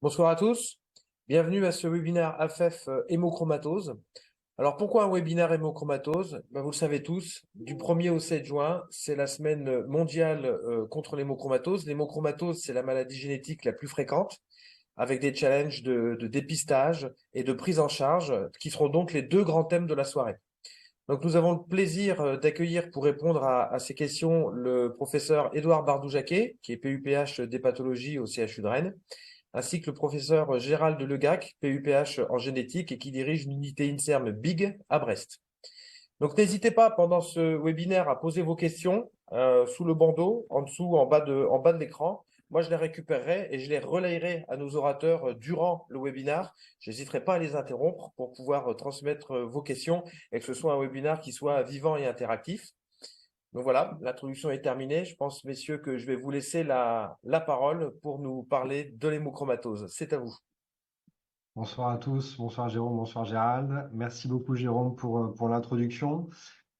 Bonsoir à tous, bienvenue à ce webinaire AFEF hémochromatose. Alors pourquoi un webinaire hémochromatose? Vous le savez tous, du 1er au 7 juin, c'est la semaine mondiale contre l'hémochromatose. L'hémochromatose, c'est la maladie génétique la plus fréquente, avec des challenges de dépistage et de prise en charge, qui seront donc les deux grands thèmes de la soirée. Donc nous avons le plaisir d'accueillir pour répondre à ces questions le professeur Édouard Bardou-Jacquet, qui est PUPH d'hépatologie au CHU de Rennes, ainsi que le professeur Gérald Legac, PUPH en génétique et qui dirige l'unité INSERM BIG à Brest. Donc n'hésitez pas pendant ce webinaire à poser vos questions sous le bandeau, en dessous, en bas de l'écran. Moi, je les récupérerai et je les relayerai à nos orateurs durant le webinaire. Je n'hésiterai pas à les interrompre pour pouvoir transmettre vos questions et que ce soit un webinaire qui soit vivant et interactif. Donc voilà, l'introduction est terminée. Je pense, messieurs, que je vais vous laisser la parole pour nous parler de l'hémochromatose. C'est à vous. Bonsoir à tous, bonsoir Jérôme, bonsoir Gérald. Merci beaucoup Jérôme pour l'introduction.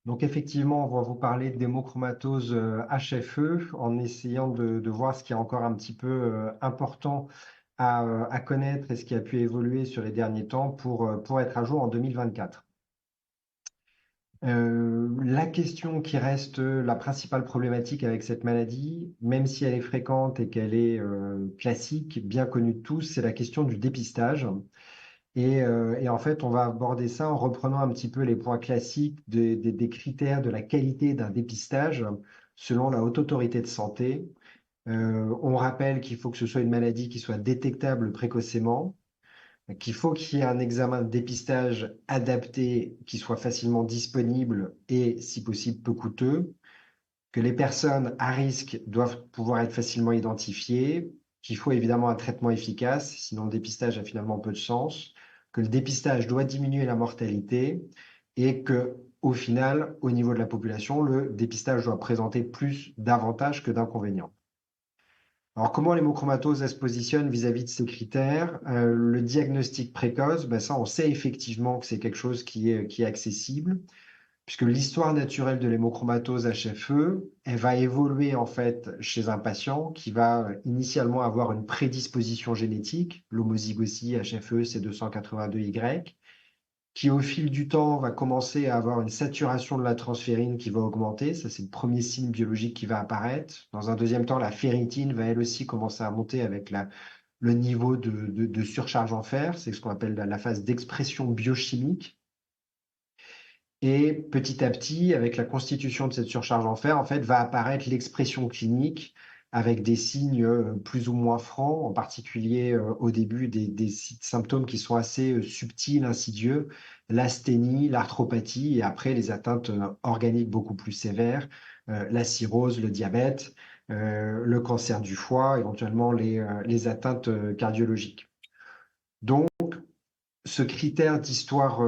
Donc effectivement, on va vous parler d'hémochromatose HFE en essayant de voir ce qui est encore un petit peu important à connaître et ce qui a pu évoluer sur les derniers temps pour être à jour en 2024. La question qui reste la principale problématique avec cette maladie, même si elle est fréquente et qu'elle est classique, bien connue de tous, c'est la question du dépistage. Et en fait, on va aborder ça en reprenant un petit peu les points classiques des critères de la qualité d'un dépistage selon la Haute Autorité de Santé. On rappelle qu'il faut que ce soit une maladie qui soit détectable précocement, qu'il faut qu'il y ait un examen de dépistage adapté qui soit facilement disponible et, si possible, peu coûteux, que les personnes à risque doivent pouvoir être facilement identifiées, qu'il faut évidemment un traitement efficace, sinon le dépistage a finalement peu de sens, que le dépistage doit diminuer la mortalité et que, au final, au niveau de la population, le dépistage doit présenter plus d'avantages que d'inconvénients. Alors, comment l'hémochromatose elle se positionne vis-à-vis de ces critères? Le diagnostic précoce, ben ça, on sait effectivement que c'est quelque chose qui est accessible puisque l'histoire naturelle de l'hémochromatose HFE, elle va évoluer en fait chez un patient qui va initialement avoir une prédisposition génétique, l'homozygosie HFE C282Y, qui au fil du temps va commencer à avoir une saturation de la transférine qui va augmenter. Ça, c'est le premier signe biologique qui va apparaître. Dans un deuxième temps, la ferritine va elle aussi commencer à monter avec le niveau de surcharge en fer. C'est ce qu'on appelle la phase d'expression biochimique. Et petit à petit, avec la constitution de cette surcharge en fer, en fait, va apparaître l'expression clinique avec des signes plus ou moins francs, en particulier au début des symptômes qui sont assez subtils, insidieux, l'asthénie, l'arthropathie, et après les atteintes organiques beaucoup plus sévères, la cirrhose, le diabète, le cancer du foie, éventuellement les atteintes cardiologiques. Donc, ce critère d'histoire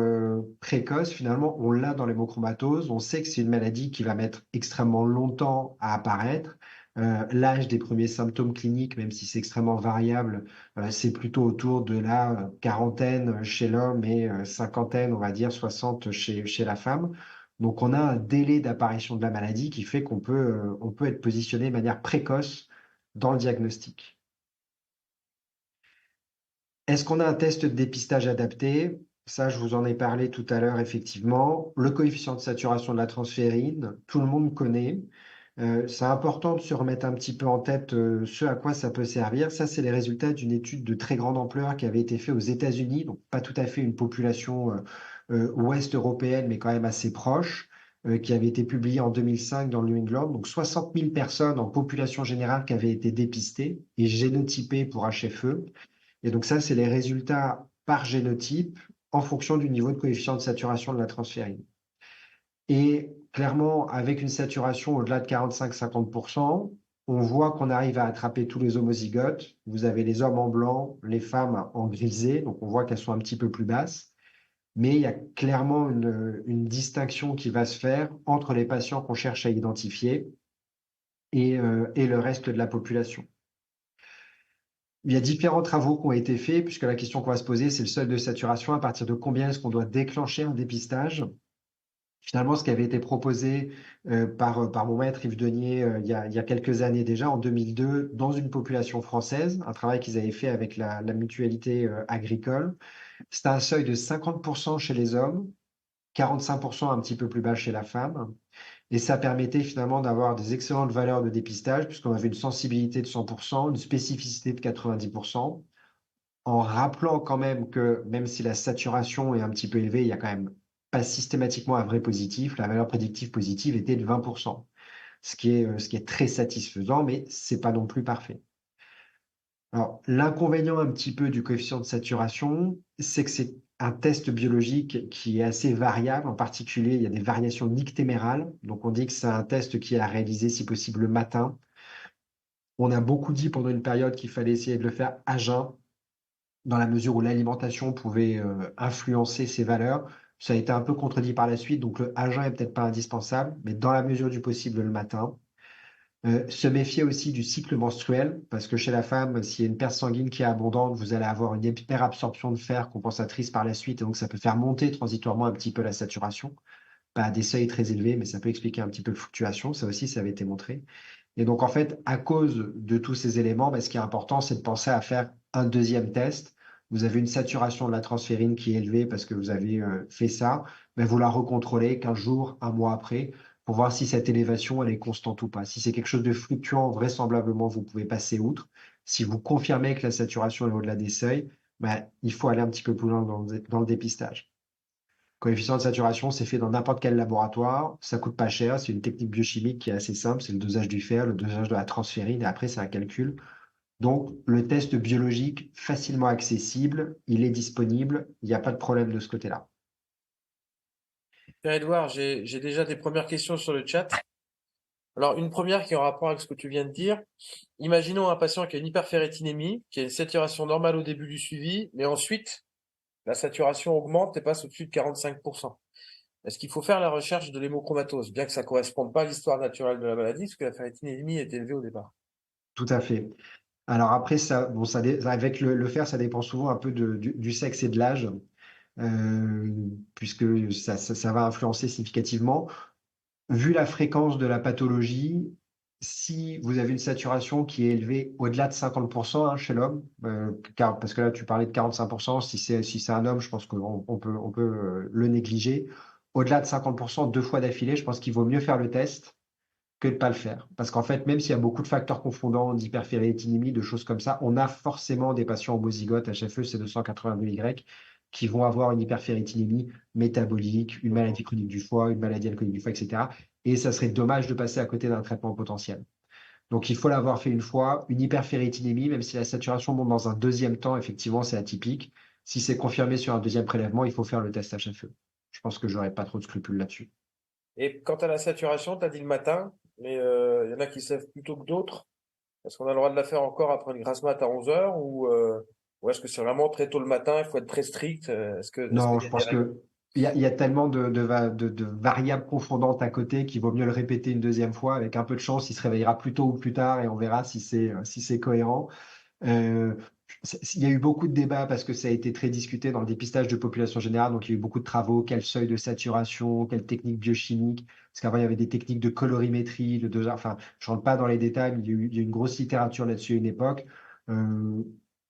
précoce, finalement, on l'a dans l'hémochromatose. On sait que c'est une maladie qui va mettre extrêmement longtemps à apparaître. L'âge des premiers symptômes cliniques, même si c'est extrêmement variable, c'est plutôt autour de la quarantaine chez l'homme et cinquantaine, on va dire 60 chez la femme. Donc, on a un délai d'apparition de la maladie qui fait on peut être positionné de manière précoce dans le diagnostic. Est-ce qu'on a un test de dépistage adapté? Ça, je vous en ai parlé tout à l'heure, effectivement. Le coefficient de saturation de la transférine, tout le monde connaît. C'est important de se remettre un petit peu en tête ce à quoi ça peut servir. Ça, c'est les résultats d'une étude de très grande ampleur qui avait été faite aux États-Unis, donc pas tout à fait une population ouest européenne, mais quand même assez proche, qui avait été publiée en 2005 dans le New England. Donc 60 000 personnes en population générale qui avaient été dépistées et génotypées pour HFE. Et donc ça, c'est les résultats par génotype en fonction du niveau de coefficient de saturation de la transférine. Et clairement, avec une saturation au-delà de 45-50%, on voit qu'on arrive à attraper tous les homozygotes. Vous avez les hommes en blanc, les femmes en grisé, donc on voit qu'elles sont un petit peu plus basses. Mais il y a clairement une distinction qui va se faire entre les patients qu'on cherche à identifier et le reste de la population. Il y a différents travaux qui ont été faits, puisque la question qu'on va se poser, c'est le seuil de saturation. À partir de combien est-ce qu'on doit déclencher un dépistage? Finalement, ce qui avait été proposé par mon maître Yves Denier il y a quelques années déjà, en 2002, dans une population française, un travail qu'ils avaient fait avec la mutualité agricole. C'était un seuil de 50% chez les hommes, 45% un petit peu plus bas chez la femme. Et ça permettait finalement d'avoir des excellentes valeurs de dépistage, puisqu'on avait une sensibilité de 100%, une spécificité de 90%, en rappelant quand même que même si la saturation est un petit peu élevée, il y a quand même pas systématiquement un vrai positif. La valeur prédictive positive était de 20%, ce qui est très satisfaisant, mais c'est pas non plus parfait. Alors, l'inconvénient un petit peu du coefficient de saturation, c'est que c'est un test biologique qui est assez variable. En particulier, il y a des variations nictémérales. Donc, on dit que c'est un test qui est à réaliser si possible le matin. On a beaucoup dit pendant une période qu'il fallait essayer de le faire à jeun, dans la mesure où l'alimentation pouvait influencer ces valeurs. Ça a été un peu contredit par la suite, donc le à jeun est peut-être pas indispensable, mais dans la mesure du possible le matin. Se méfier aussi du cycle menstruel, parce que chez la femme, s'il y a une perte sanguine qui est abondante, vous allez avoir une hyperabsorption de fer compensatrice par la suite, et donc ça peut faire monter transitoirement un petit peu la saturation. Pas à des seuils très élevés, mais ça peut expliquer un petit peu de fluctuation. Ça aussi, ça avait été montré. Et donc, en fait, à cause de tous ces éléments, bah, ce qui est important, c'est de penser à faire un deuxième test. Vous avez une saturation de la transférine qui est élevée parce que vous avez fait ça, mais vous la recontrôlez 15 jours, un mois après, pour voir si cette élévation, elle est constante ou pas. Si c'est quelque chose de fluctuant, vraisemblablement, vous pouvez passer outre. Si vous confirmez que la saturation est au-delà des seuils, bah, il faut aller un petit peu plus loin dans le dépistage. Coefficient de saturation, c'est fait dans n'importe quel laboratoire, ça coûte pas cher, c'est une technique biochimique qui est assez simple, c'est le dosage du fer, le dosage de la transférine, et après c'est un calcul. Donc le test biologique, facilement accessible, il est disponible, il n'y a pas de problème de ce côté-là. Pierre-Edouard, j'ai déjà des premières questions sur le chat. Alors, une première qui est en rapport avec ce que tu viens de dire. Imaginons un patient qui a une hyperféritinémie, qui a une saturation normale au début du suivi, mais ensuite, la saturation augmente et passe au-dessus de 45%. Est-ce qu'il faut faire la recherche de l'hémochromatose, bien que ça ne corresponde pas à l'histoire naturelle de la maladie, parce que la ferritinémie est élevée au départ? Tout à fait. Alors après, ça, bon, avec le fer, ça dépend souvent un peu du sexe et de l'âge, euh, puisque ça va influencer significativement. Vu la fréquence de la pathologie, si vous avez une saturation qui est élevée au-delà de 50% hein, chez l'homme, parce que là tu parlais de 45%, si c'est un homme, je pense qu'on peut le négliger. Au-delà de 50%, 2 fois d'affilée, je pense qu'il vaut mieux faire le test que de ne pas le faire. Parce qu'en fait, même s'il y a beaucoup de facteurs confondants, d'hyperféritinémie, de choses comme ça, on a forcément des patients homozygotes HFE C282Y qui vont avoir une hyperféritinémie métabolique, une maladie chronique du foie, une maladie alcoolique du foie, etc. Et ça serait dommage de passer à côté d'un traitement potentiel. Donc il faut l'avoir fait une fois. Une hyperféritinémie, même si la saturation monte dans un deuxième temps, effectivement, c'est atypique. Si c'est confirmé sur un deuxième prélèvement, il faut faire le test HFE. Je pense que j'aurais pas trop de scrupules là-dessus. Et quant à la saturation, tu as dit le matin, mais il y en a qui se lèvent plus tôt que d'autres. Est-ce qu'on a le droit de la faire encore après une grasse mat à 11 heures ou est-ce que c'est vraiment très tôt le matin, il faut être très strict? Est-ce Non, qu'il y je a des pense règles? que il y a tellement de variables confondantes à côté qu'il vaut mieux le répéter une deuxième fois. Avec un peu de chance, il se réveillera plus tôt ou plus tard et on verra si c'est cohérent. Euh, il y a eu beaucoup de débats parce que ça a été très discuté dans le dépistage de population générale. Donc, il y a eu beaucoup de travaux. Quel seuil de saturation, quelle technique biochimique? Parce qu'avant, il y avait des techniques de colorimétrie, de dosage. Enfin, je rentre pas dans les détails, mais il y a eu une grosse littérature là-dessus à une époque. Euh,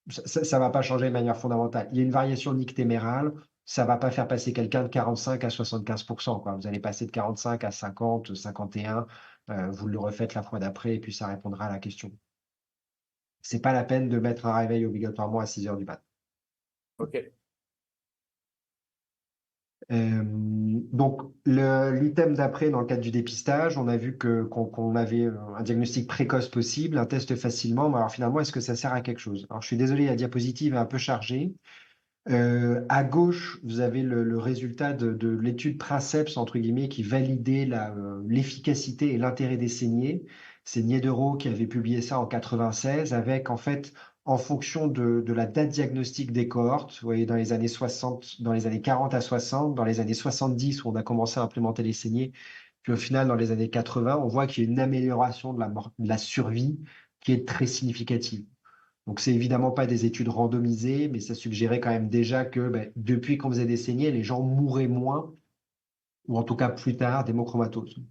ça va pas changer de manière fondamentale. Il y a une variation nictémérale. Ça va pas faire passer quelqu'un de 45 à 75%, quoi. Vous allez passer de 45 à 50, 51. Vous le refaites la fois d'après et puis ça répondra à la question. C'est pas la peine de mettre un réveil obligatoirement à 6 heures du matin. Ok. Donc, l'item d'après, dans le cadre du dépistage, on a vu qu'on avait un diagnostic précoce possible, un test facilement. Mais alors finalement, est-ce que ça sert à quelque chose? Alors, je suis désolé, la diapositive est un peu chargée. À gauche, vous avez le résultat de l'étude Princeps, entre guillemets, qui validait l'efficacité et l'intérêt des saignées. C'est Niederer qui avait publié ça en 96, avec en fait, en fonction de la date diagnostique des cohortes, vous voyez, dans les années 60, dans les années 40 à 60, dans les années 70 où on a commencé à implémenter les saignées, puis au final, dans les années 80, on voit qu'il y a une amélioration de la survie qui est très significative. Donc, c'est évidemment pas des études randomisées, mais ça suggérait quand même déjà que depuis qu'on faisait des saignées, les gens mouraient moins ou en tout cas plus tard, d'hémochromatose.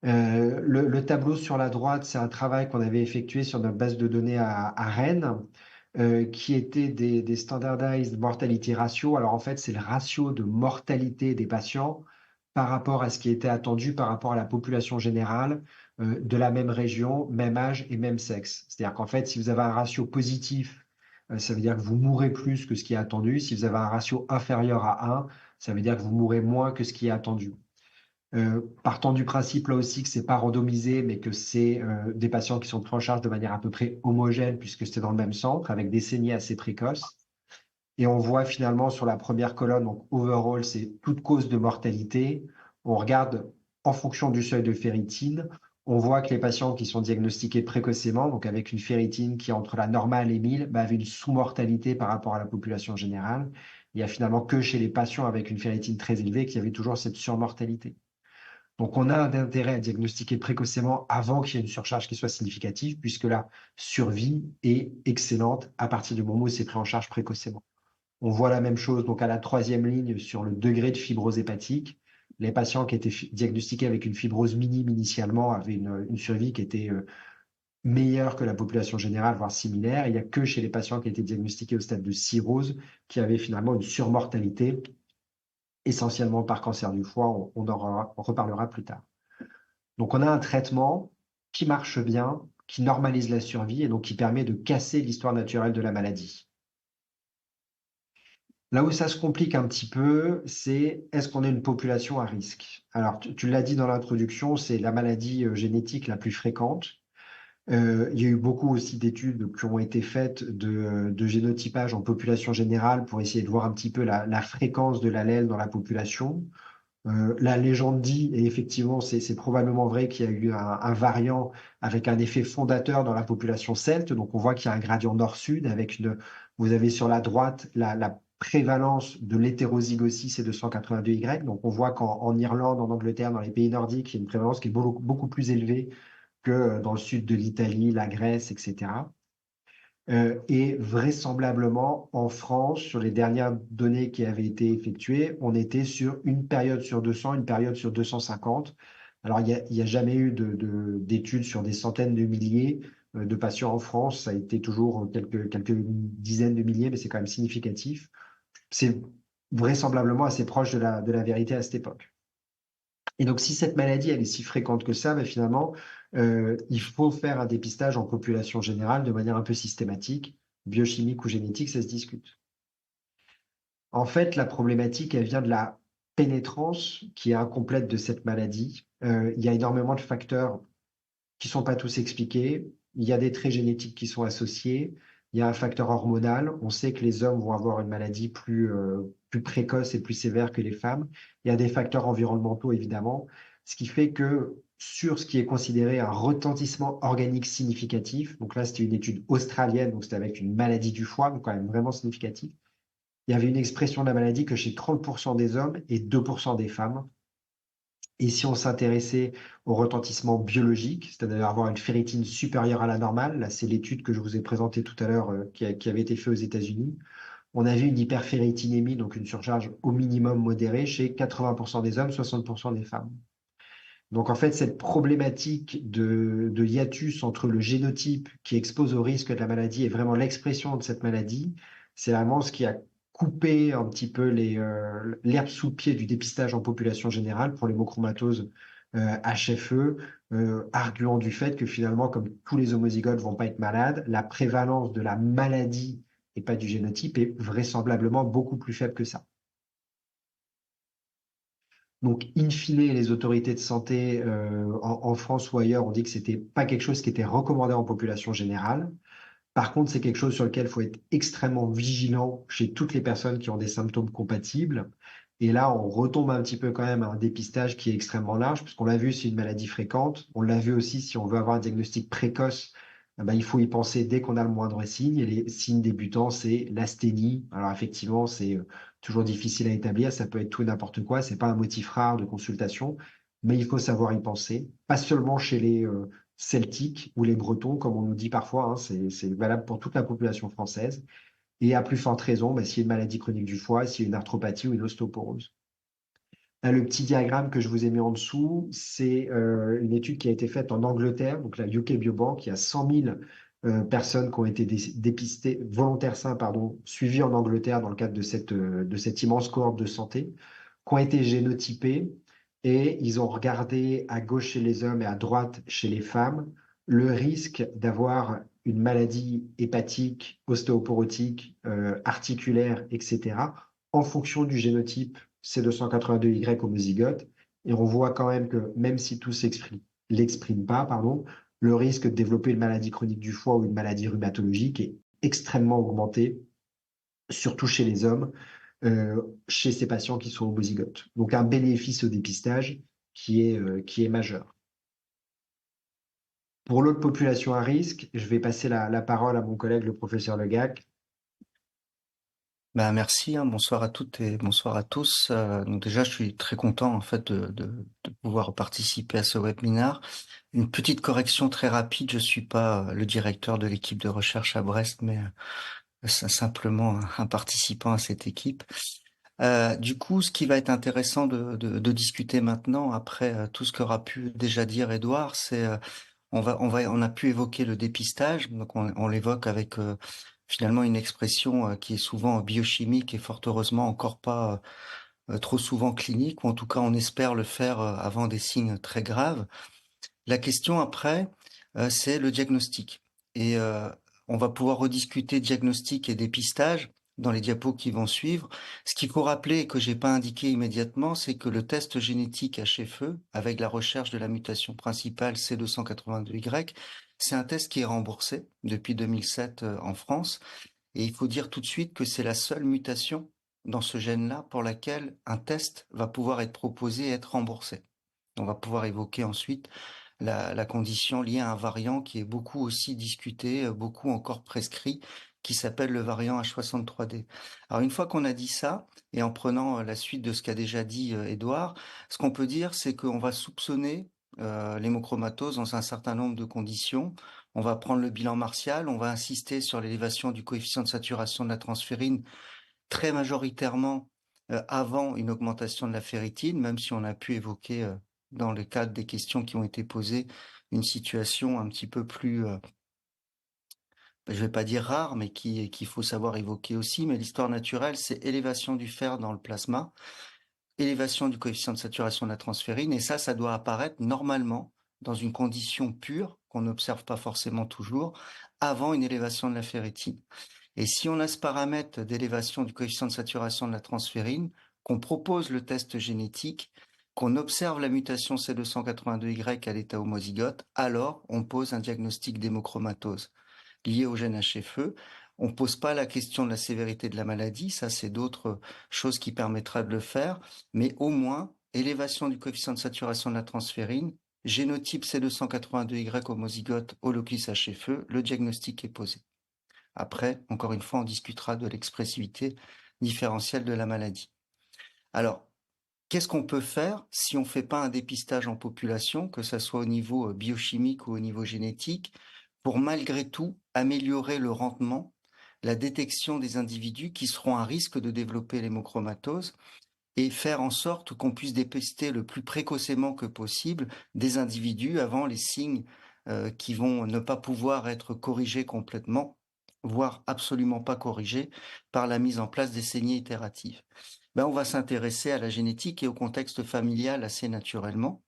Le tableau sur la droite, c'est un travail qu'on avait effectué sur notre base de données à Rennes, qui était des standardized mortality ratio. Alors en fait, c'est le ratio de mortalité des patients par rapport à ce qui était attendu par rapport à la population générale de la même région, même âge et même sexe. C'est-à-dire qu'en fait, si vous avez un ratio positif, ça veut dire que vous mourrez plus que ce qui est attendu. Si vous avez un ratio inférieur à 1, ça veut dire que vous mourrez moins que ce qui est attendu. Partant du principe là aussi que c'est pas randomisé, mais que c'est des patients qui sont pris en charge de manière à peu près homogène, puisque c'était dans le même centre, avec des saignées assez précoces. Et on voit finalement sur la première colonne, donc overall, c'est toute cause de mortalité. On regarde en fonction du seuil de ferritine. On voit que les patients qui sont diagnostiqués précocement, donc avec une ferritine qui est entre la normale et 1000, avaient une sous-mortalité par rapport à la population générale. Il y a finalement que chez les patients avec une ferritine très élevée qu'il y avait toujours cette surmortalité. Donc, on a un intérêt à diagnostiquer précocement avant qu'il y ait une surcharge qui soit significative, puisque la survie est excellente à partir du moment où c'est pris en charge précocement. On voit la même chose donc à la troisième ligne sur le degré de fibrose hépatique. Les patients qui étaient diagnostiqués avec une fibrose minime initialement avaient une survie qui était meilleure que la population générale, voire similaire. Il n'y a que chez les patients qui étaient diagnostiqués au stade de cirrhose qui avaient finalement une surmortalité, essentiellement par cancer du foie. On reparlera plus tard. Donc, on a un traitement qui marche bien, qui normalise la survie et donc qui permet de casser l'histoire naturelle de la maladie. Là où ça se complique un petit peu, c'est est-ce qu'on est une population à risque? Alors, tu l'as dit dans l'introduction, c'est la maladie génétique la plus fréquente. Il y a eu beaucoup aussi d'études qui ont été faites de génotypage en population générale pour essayer de voir un petit peu la fréquence de l'allèle dans la population. La légende dit, et effectivement c'est probablement vrai, qu'il y a eu un variant avec un effet fondateur dans la population celte. Donc on voit qu'il y a un gradient nord-sud avec vous avez sur la droite la prévalence de l'hétérozygosie C282Y. Donc on voit qu'en Irlande, en Angleterre, dans les pays nordiques, il y a une prévalence qui est beaucoup plus élevée que dans le sud de l'Italie, la Grèce, etc. Et vraisemblablement, en France, sur les dernières données qui avaient été effectuées, on était sur une période sur 200, une période sur 250. Alors, il n'y a jamais eu d'études sur des centaines de milliers de patients en France. Ça a été toujours quelques dizaines de milliers, mais c'est quand même significatif. C'est vraisemblablement assez proche de la vérité à cette époque. Et donc, si cette maladie, elle est si fréquente que ça, ben finalement, il faut faire un dépistage en population générale de manière un peu systématique, biochimique ou génétique, ça se discute. En fait, la problématique, elle vient de la pénétrance qui est incomplète de cette maladie. Il y a énormément de facteurs qui ne sont pas tous expliqués. Il y a des traits génétiques qui sont associés. Il y a un facteur hormonal. On sait que les hommes vont avoir une maladie plus précoce et plus sévère que les femmes. Il y a des facteurs environnementaux, évidemment. Ce qui fait que sur ce qui est considéré un retentissement organique significatif, donc là, c'était une étude australienne, donc c'était avec une maladie du foie, donc quand même vraiment significatif. Il y avait une expression de la maladie que chez 30% des hommes et 2% des femmes. Et si on s'intéressait au retentissement biologique, c'est-à-dire avoir une ferritine supérieure à la normale, là c'est l'étude que je vous ai présentée tout à l'heure qui avait été faite aux États-Unis, on avait une hyperferritinémie, donc une surcharge au minimum modérée chez 80% des hommes, 60% des femmes. Donc en fait, cette problématique de hiatus entre le génotype qui expose au risque de la maladie et vraiment l'expression de cette maladie, c'est vraiment ce qui a coupé un petit peu l'herbe sous le pied du dépistage en population générale pour l'hémochromatose HFE, arguant du fait que finalement, comme tous les homozygotes vont pas être malades, la prévalence de la maladie et pas du génotype est vraisemblablement beaucoup plus faible que ça. Donc, in fine, les autorités de santé en France ou ailleurs ont dit que c'était pas quelque chose qui était recommandé en population générale. Par contre, c'est quelque chose sur lequel il faut être extrêmement vigilant chez toutes les personnes qui ont des symptômes compatibles. Et là, on retombe un petit peu quand même à un dépistage qui est extrêmement large, puisqu'on l'a vu, c'est une maladie fréquente. On l'a vu aussi, si on veut avoir un diagnostic précoce, eh ben, il faut y penser dès qu'on a le moindre signe. Et les signes débutants, c'est l'asthénie. Alors effectivement, c'est toujours difficile à établir. Ça peut être tout et n'importe quoi. C'est pas un motif rare de consultation, mais il faut savoir y penser. Pas seulement chez les celtiques ou les bretons, comme on nous dit parfois, hein, c'est valable pour toute la population française. Et à plus forte raison, bah, s'il y a une maladie chronique du foie, s'il y a une arthropathie ou une ostéoporose. Là, le petit diagramme que je vous ai mis en dessous, c'est une étude qui a été faite en Angleterre, donc la UK Biobank. Il y a 100 000 personnes qui ont été dépistées, volontaires sains, pardon, suivies en Angleterre dans le cadre de cette immense cohorte de santé, qui ont été génotypées et ils ont regardé à gauche chez les hommes et à droite chez les femmes le risque d'avoir une maladie hépatique, ostéoporotique, articulaire, etc., en fonction du génotype C282Y homozygote. Et on voit quand même que même si tout l'exprime pas, pardon, le risque de développer une maladie chronique du foie ou une maladie rhumatologique est extrêmement augmenté, surtout chez les hommes, chez ces patients qui sont homozygotes. Donc un bénéfice au dépistage qui est majeur. Pour l'autre population à risque, je vais passer la parole à mon collègue, le professeur Legac. Bah, merci, hein, bonsoir à toutes et bonsoir à tous. Donc déjà, je suis très content en fait de pouvoir participer à ce webinaire. Une petite correction très rapide, je suis pas le directeur de l'équipe de recherche à Brest, mais simplement un participant à cette équipe. Du coup, ce qui va être intéressant de discuter maintenant, après tout ce qu'aura pu déjà dire Édouard, c'est on a pu évoquer le dépistage, donc on l'évoque avec finalement une expression qui est souvent biochimique et fort heureusement encore pas trop souvent clinique, ou en tout cas on espère le faire avant des signes très graves. La question après, c'est le diagnostic. Et on va pouvoir rediscuter diagnostic et dépistage dans les diapos qui vont suivre. Ce qu'il faut rappeler et que j'ai pas indiqué immédiatement, c'est que le test génétique HFE, avec la recherche de la mutation principale C282Y, c'est un test qui est remboursé depuis 2007 en France. Et il faut dire tout de suite que c'est la seule mutation dans ce gène-là pour laquelle un test va pouvoir être proposé et être remboursé. On va pouvoir évoquer ensuite la condition liée à un variant qui est beaucoup aussi discuté, beaucoup encore prescrit, qui s'appelle le variant H63D. Alors une fois qu'on a dit ça, et en prenant la suite de ce qu'a déjà dit Édouard, ce qu'on peut dire, c'est qu'on va soupçonner l'hémochromatose dans un certain nombre de conditions. On va prendre le bilan martial, on va insister sur l'élévation du coefficient de saturation de la transférine très majoritairement avant une augmentation de la ferritine, même si on a pu évoquer dans le cadre des questions qui ont été posées une situation un petit peu plus, je vais pas dire rare, mais qu'il faut savoir évoquer aussi. Mais l'histoire naturelle, c'est élévation du fer dans le plasma, élévation du coefficient de saturation de la transférine, et ça doit apparaître normalement dans une condition pure qu'on n'observe pas forcément toujours avant une élévation de la ferritine. Et si on a ce paramètre d'élévation du coefficient de saturation de la transférine, qu'on propose le test génétique, qu'on observe la mutation C282Y à l'état homozygote, alors on pose un diagnostic d'hémochromatose lié au gène HFE. On ne pose pas la question de la sévérité de la maladie, ça c'est d'autres choses qui permettra de le faire, mais au moins élévation du coefficient de saturation de la transférine, génotype C282Y homozygote au locus HFE, le diagnostic est posé. Après, encore une fois, on discutera de l'expressivité différentielle de la maladie. Alors, qu'est-ce qu'on peut faire si on ne fait pas un dépistage en population, que ce soit au niveau biochimique ou au niveau génétique, pour malgré tout améliorer le rendement, la détection des individus qui seront à risque de développer l'hémochromatose et faire en sorte qu'on puisse dépister le plus précocement que possible des individus avant les signes qui vont ne pas pouvoir être corrigés complètement, voire absolument pas corrigés par la mise en place des saignées itératives. Ben, on va s'intéresser à la génétique et au contexte familial assez naturellement.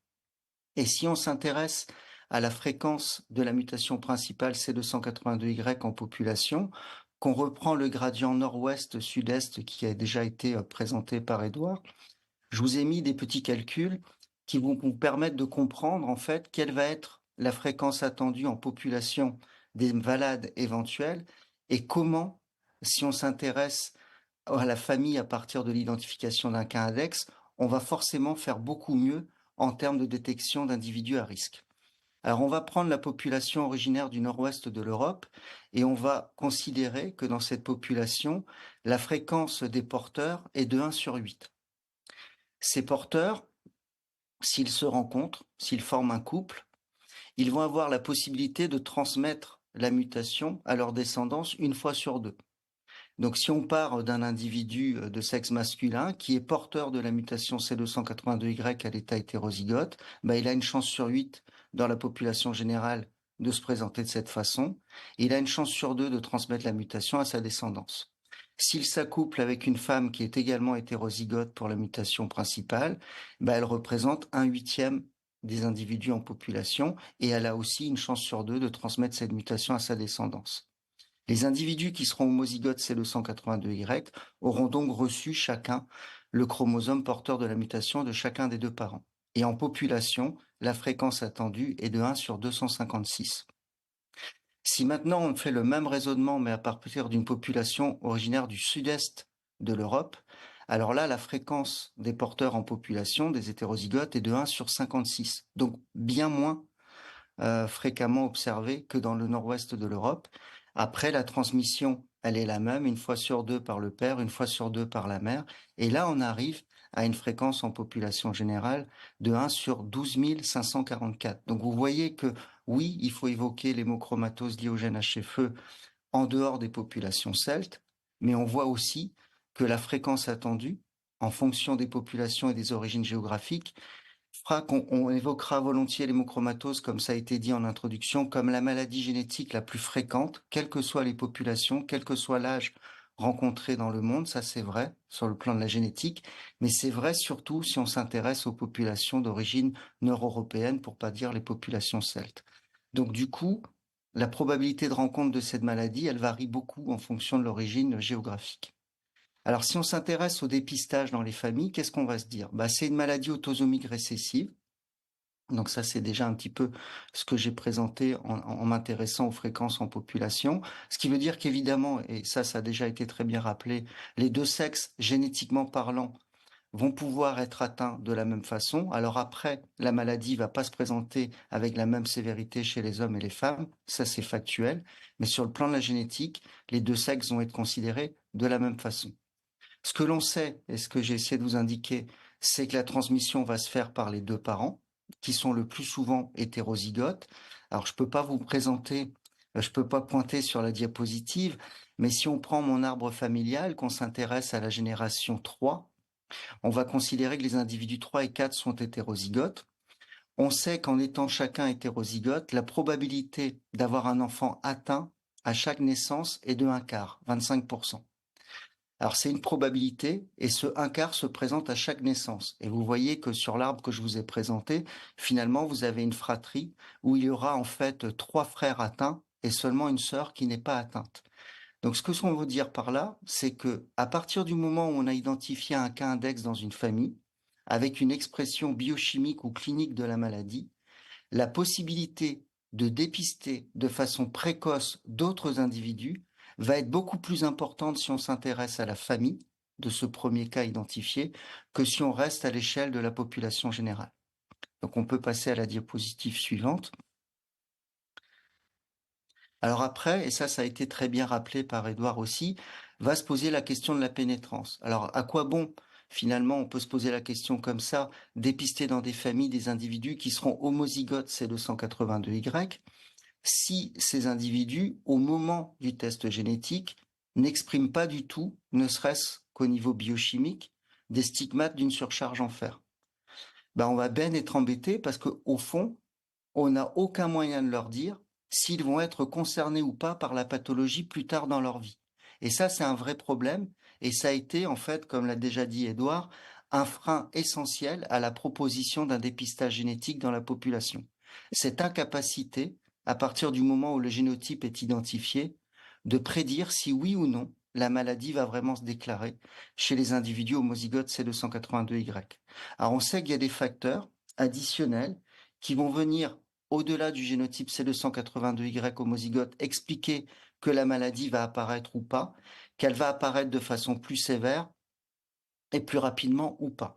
Et si on s'intéresse à la fréquence de la mutation principale C282Y en population, qu'on reprend le gradient nord-ouest-sud-est qui a déjà été présenté par Édouard, je vous ai mis des petits calculs qui vont vous permettre de comprendre en fait quelle va être la fréquence attendue en population des malades éventuels et comment, si on s'intéresse à la famille à partir de l'identification d'un cas index, on va forcément faire beaucoup mieux en termes de détection d'individus à risque. Alors on va prendre la population originaire du nord-ouest de l'Europe et on va considérer que dans cette population, la fréquence des porteurs est de 1 sur 8. Ces porteurs, s'ils se rencontrent, s'ils forment un couple, ils vont avoir la possibilité de transmettre la mutation à leur descendance une fois sur deux. Donc, si on part d'un individu de sexe masculin qui est porteur de la mutation C282Y à l'état hétérozygote, bah, il a une chance sur 8 dans la population générale de se présenter de cette façon. Il a une chance sur 2 de transmettre la mutation à sa descendance. S'il s'accouple avec une femme qui est également hétérozygote pour la mutation principale, bah, elle représente 1/8 des individus en population et elle a aussi une chance sur 2 de transmettre cette mutation à sa descendance. Les individus qui seront homozygotes C282Y auront donc reçu chacun le chromosome porteur de la mutation de chacun des deux parents. Et en population, la fréquence attendue est de 1 sur 256. Si maintenant on fait le même raisonnement, mais à partir d'une population originaire du sud-est de l'Europe, alors là, la fréquence des porteurs en population, des hétérozygotes, est de 1 sur 56, donc bien moins fréquemment observée que dans le nord-ouest de l'Europe. Après, la transmission, elle est la même, 1 fois sur 2 par le père, 1 fois sur 2 par la mère. Et là, on arrive à une fréquence en population générale de 1 sur 12 544. Donc, vous voyez que oui, il faut évoquer l'hémochromatose liée au gène HFE en dehors des populations celtes, mais on voit aussi que la fréquence attendue, en fonction des populations et des origines géographiques, fera qu'on évoquera volontiers l'hémochromatose, comme ça a été dit en introduction, comme la maladie génétique la plus fréquente, quelles que soient les populations, quel que soit l'âge rencontré dans le monde. Ça, c'est vrai sur le plan de la génétique, mais c'est vrai surtout si on s'intéresse aux populations d'origine nord-européenne, pour pas dire les populations celtes. Donc, du coup, la probabilité de rencontre de cette maladie, elle varie beaucoup en fonction de l'origine géographique. Alors, si on s'intéresse au dépistage dans les familles, qu'est-ce qu'on va se dire? Bah, c'est une maladie autosomique récessive. Donc ça, c'est déjà un petit peu ce que j'ai présenté en m'intéressant aux fréquences en population. Ce qui veut dire qu'évidemment, et ça a déjà été très bien rappelé, les deux sexes, génétiquement parlant, vont pouvoir être atteints de la même façon. Alors après, la maladie va pas se présenter avec la même sévérité chez les hommes et les femmes. Ça, c'est factuel. Mais sur le plan de la génétique, les deux sexes vont être considérés de la même façon. Ce que l'on sait, et ce que j'ai essayé de vous indiquer, c'est que la transmission va se faire par les deux parents, qui sont le plus souvent hétérozygotes. Alors, je peux pas vous présenter, je peux pas pointer sur la diapositive, mais si on prend mon arbre familial, qu'on s'intéresse à la génération 3, on va considérer que les individus 3 et 4 sont hétérozygotes. On sait qu'en étant chacun hétérozygote, la probabilité d'avoir un enfant atteint à chaque naissance est de 1/4, 25%. Alors c'est une probabilité et ce 1/4 se présente à chaque naissance. Et vous voyez que sur l'arbre que je vous ai présenté, finalement vous avez une fratrie où il y aura en fait 3 frères atteints et seulement une sœur qui n'est pas atteinte. Donc ce que l'on veut dire par là, c'est que à partir du moment où on a identifié un cas index dans une famille, avec une expression biochimique ou clinique de la maladie, la possibilité de dépister de façon précoce d'autres individus va être beaucoup plus importante si on s'intéresse à la famille de ce premier cas identifié que si on reste à l'échelle de la population générale. Donc on peut passer à la diapositive suivante. Alors après, et ça a été très bien rappelé par Édouard aussi, va se poser la question de la pénétrance. Alors à quoi bon finalement on peut se poser la question comme ça, dépister dans des familles des individus qui seront homozygotes C282Y, si ces individus, au moment du test génétique, n'expriment pas du tout, ne serait-ce qu'au niveau biochimique, des stigmates d'une surcharge en fer. Ben, on va bien être embêté parce qu'au fond, on n'a aucun moyen de leur dire s'ils vont être concernés ou pas par la pathologie plus tard dans leur vie. Et ça, c'est un vrai problème. Et ça a été, en fait, comme l'a déjà dit Édouard, un frein essentiel à la proposition d'un dépistage génétique dans la population. Cette incapacité, à partir du moment où le génotype est identifié, de prédire si oui ou non la maladie va vraiment se déclarer chez les individus homozygotes C282Y. Alors on sait qu'il y a des facteurs additionnels qui vont venir au-delà du génotype C282Y homozygote expliquer que la maladie va apparaître ou pas, qu'elle va apparaître de façon plus sévère et plus rapidement ou pas.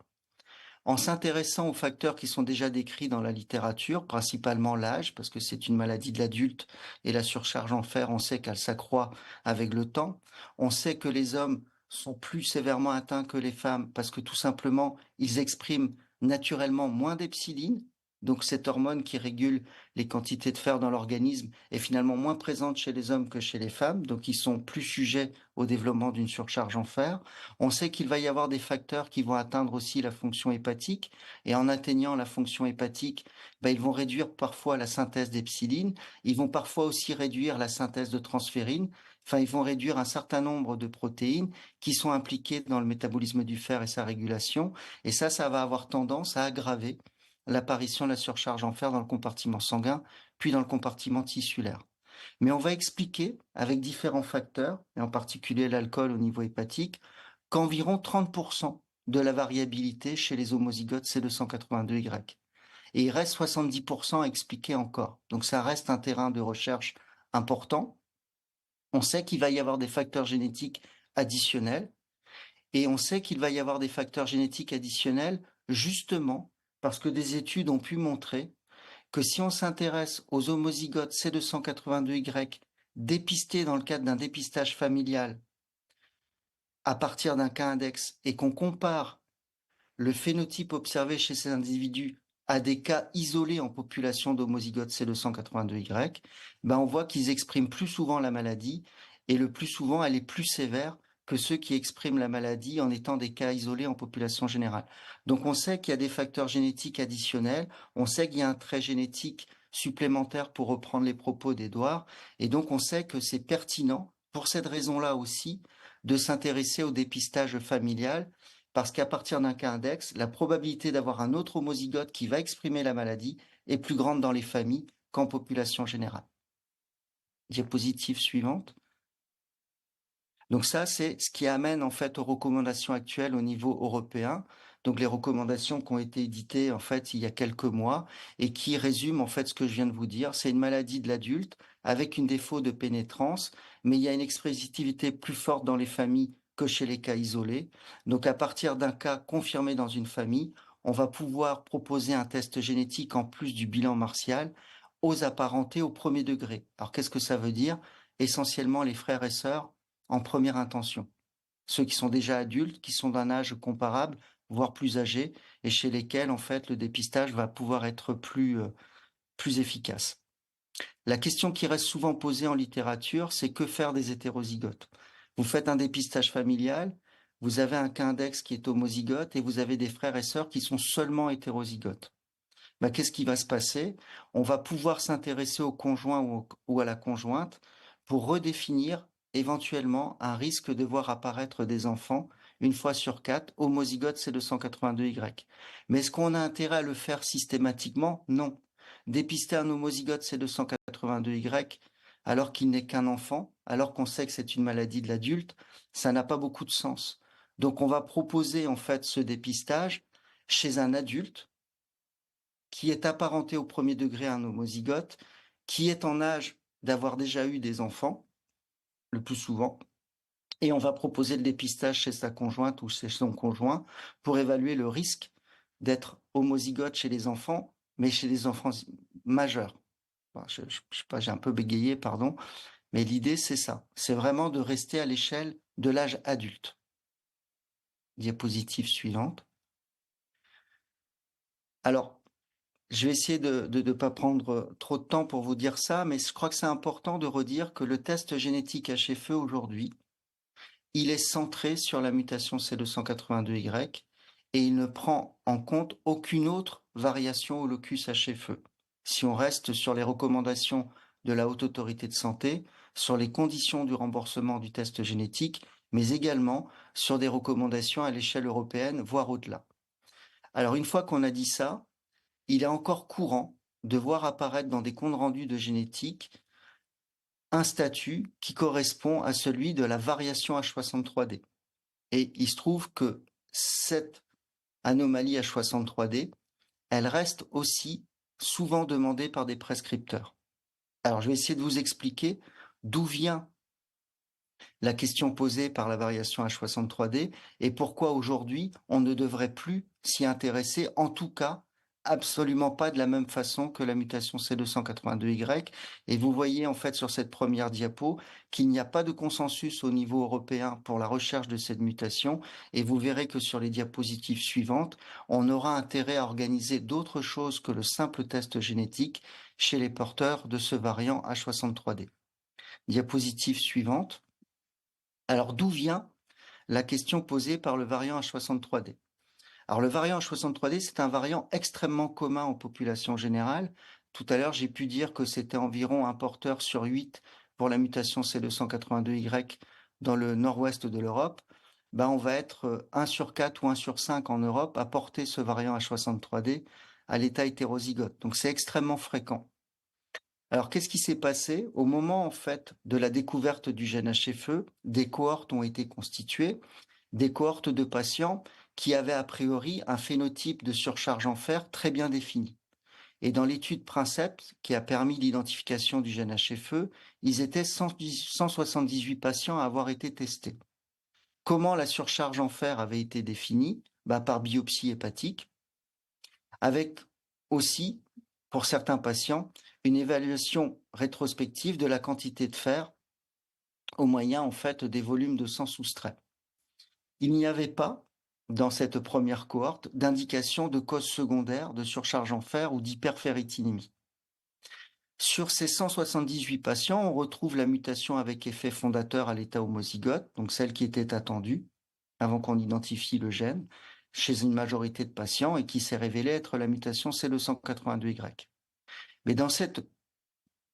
En s'intéressant aux facteurs qui sont déjà décrits dans la littérature, principalement l'âge, parce que c'est une maladie de l'adulte et la surcharge en fer, on sait qu'elle s'accroît avec le temps. On sait que les hommes sont plus sévèrement atteints que les femmes parce que tout simplement, ils expriment naturellement moins d'epsiline, Donc cette hormone qui régule les quantités de fer dans l'organisme est finalement moins présente chez les hommes que chez les femmes, donc ils sont plus sujets au développement d'une surcharge en fer. On sait qu'il va y avoir des facteurs qui vont atteindre aussi la fonction hépatique, et en atteignant la fonction hépatique, ils vont réduire parfois la synthèse d'epsiline, ils vont parfois aussi réduire la synthèse de transférine, enfin ils vont réduire un certain nombre de protéines qui sont impliquées dans le métabolisme du fer et sa régulation, et ça va avoir tendance à aggraver l'apparition de la surcharge en fer dans le compartiment sanguin, puis dans le compartiment tissulaire. Mais on va expliquer, avec différents facteurs, et en particulier l'alcool au niveau hépatique, qu'environ 30% de la variabilité chez les homozygotes C282Y. Et il reste 70% à expliquer encore. Donc ça reste un terrain de recherche important. On sait qu'il va y avoir des facteurs génétiques additionnels, et on sait qu'il va y avoir des facteurs génétiques additionnels justement parce que des études ont pu montrer que si on s'intéresse aux homozygotes C282Y dépistés dans le cadre d'un dépistage familial à partir d'un cas index et qu'on compare le phénotype observé chez ces individus à des cas isolés en population d'homozygotes C282Y, on voit qu'ils expriment plus souvent la maladie et le plus souvent elle est plus sévère que ceux qui expriment la maladie en étant des cas isolés en population générale. Donc on sait qu'il y a des facteurs génétiques additionnels, on sait qu'il y a un trait génétique supplémentaire pour reprendre les propos d'Édouard, et donc on sait que c'est pertinent, pour cette raison-là aussi, de s'intéresser au dépistage familial, parce qu'à partir d'un cas index, la probabilité d'avoir un autre homozygote qui va exprimer la maladie est plus grande dans les familles qu'en population générale. Diapositive suivante. Donc ça, c'est ce qui amène en fait aux recommandations actuelles au niveau européen. Donc les recommandations qui ont été éditées en fait il y a quelques mois et qui résument en fait ce que je viens de vous dire. C'est une maladie de l'adulte avec une défaut de pénétrance, mais il y a une expressivité plus forte dans les familles que chez les cas isolés. Donc à partir d'un cas confirmé dans une famille, on va pouvoir proposer un test génétique en plus du bilan martial aux apparentés au premier degré. Alors qu'est-ce que ça veut dire? Essentiellement les frères et sœurs en première intention. Ceux qui sont déjà adultes, qui sont d'un âge comparable, voire plus âgés, et chez lesquels, en fait, le dépistage va pouvoir être plus efficace. La question qui reste souvent posée en littérature, c'est que faire des hétérozygotes? Vous faites un dépistage familial, vous avez un cas index qui est homozygote et vous avez des frères et sœurs qui sont seulement hétérozygotes. Qu'est-ce qui va se passer? On va pouvoir s'intéresser au conjoint ou à la conjointe pour redéfinir éventuellement un risque de voir apparaître des enfants une fois sur 4 homozygotes C282Y. Mais est-ce qu'on a intérêt à le faire systématiquement? Non. Dépister un homozygote C282Y alors qu'il n'est qu'un enfant, alors qu'on sait que c'est une maladie de l'adulte, ça n'a pas beaucoup de sens. Donc on va proposer en fait ce dépistage chez un adulte qui est apparenté au premier degré à un homozygote, qui est en âge d'avoir déjà eu des enfants, le plus souvent, et on va proposer le dépistage chez sa conjointe ou chez son conjoint pour évaluer le risque d'être homozygote chez les enfants, mais chez les enfants majeurs. Je sais pas, j'ai un peu bégayé, pardon, mais l'idée c'est ça, c'est vraiment de rester à l'échelle de l'âge adulte. Diapositive suivante. Alors, je vais essayer de ne pas prendre trop de temps pour vous dire ça, mais je crois que c'est important de redire que le test génétique HFE aujourd'hui, il est centré sur la mutation C282Y et il ne prend en compte aucune autre variation au locus HFE. Si on reste sur les recommandations de la Haute Autorité de Santé, sur les conditions du remboursement du test génétique, mais également sur des recommandations à l'échelle européenne, voire au-delà. Alors une fois qu'on a dit ça, il est encore courant de voir apparaître dans des comptes rendus de génétique un statut qui correspond à celui de la variation H63D. Et il se trouve que cette anomalie H63D, elle reste aussi souvent demandée par des prescripteurs. Alors je vais essayer de vous expliquer d'où vient la question posée par la variation H63D et pourquoi aujourd'hui on ne devrait plus s'y intéresser, en tout cas absolument pas de la même façon que la mutation C282Y. Et vous voyez en fait sur cette première diapo qu'il n'y a pas de consensus au niveau européen pour la recherche de cette mutation. Et vous verrez que sur les diapositives suivantes, on aura intérêt à organiser d'autres choses que le simple test génétique chez les porteurs de ce variant H63D. Diapositive suivante. Alors d'où vient la question posée par le variant H63D? Alors le variant H63D, c'est un variant extrêmement commun en population générale. Tout à l'heure, j'ai pu dire que c'était environ un porteur sur 8 pour la mutation C282Y dans le nord-ouest de l'Europe. Ben, on va être 1 sur 4 ou 1 sur 5 en Europe à porter ce variant H63D à l'état hétérozygote. Donc c'est extrêmement fréquent. Alors qu'est-ce qui s'est passé? Au moment en fait de la découverte du gène HFE, des cohortes ont été constituées, des cohortes de patients qui avaient a priori un phénotype de surcharge en fer très bien défini. Et dans l'étude Princeps, qui a permis l'identification du gène HFE, ils étaient 178 patients à avoir été testés. Comment la surcharge en fer avait été définie? Par biopsie hépatique, avec aussi, pour certains patients, une évaluation rétrospective de la quantité de fer au moyen en fait des volumes de sang soustraits. Il n'y avait pas, dans cette première cohorte, d'indication de cause secondaire de surcharge en fer ou d'hyperferritinémie. Sur ces 178 patients, on retrouve la mutation avec effet fondateur à l'état homozygote, donc celle qui était attendue avant qu'on identifie le gène, chez une majorité de patients et qui s'est révélée être la mutation C282Y. Mais dans cette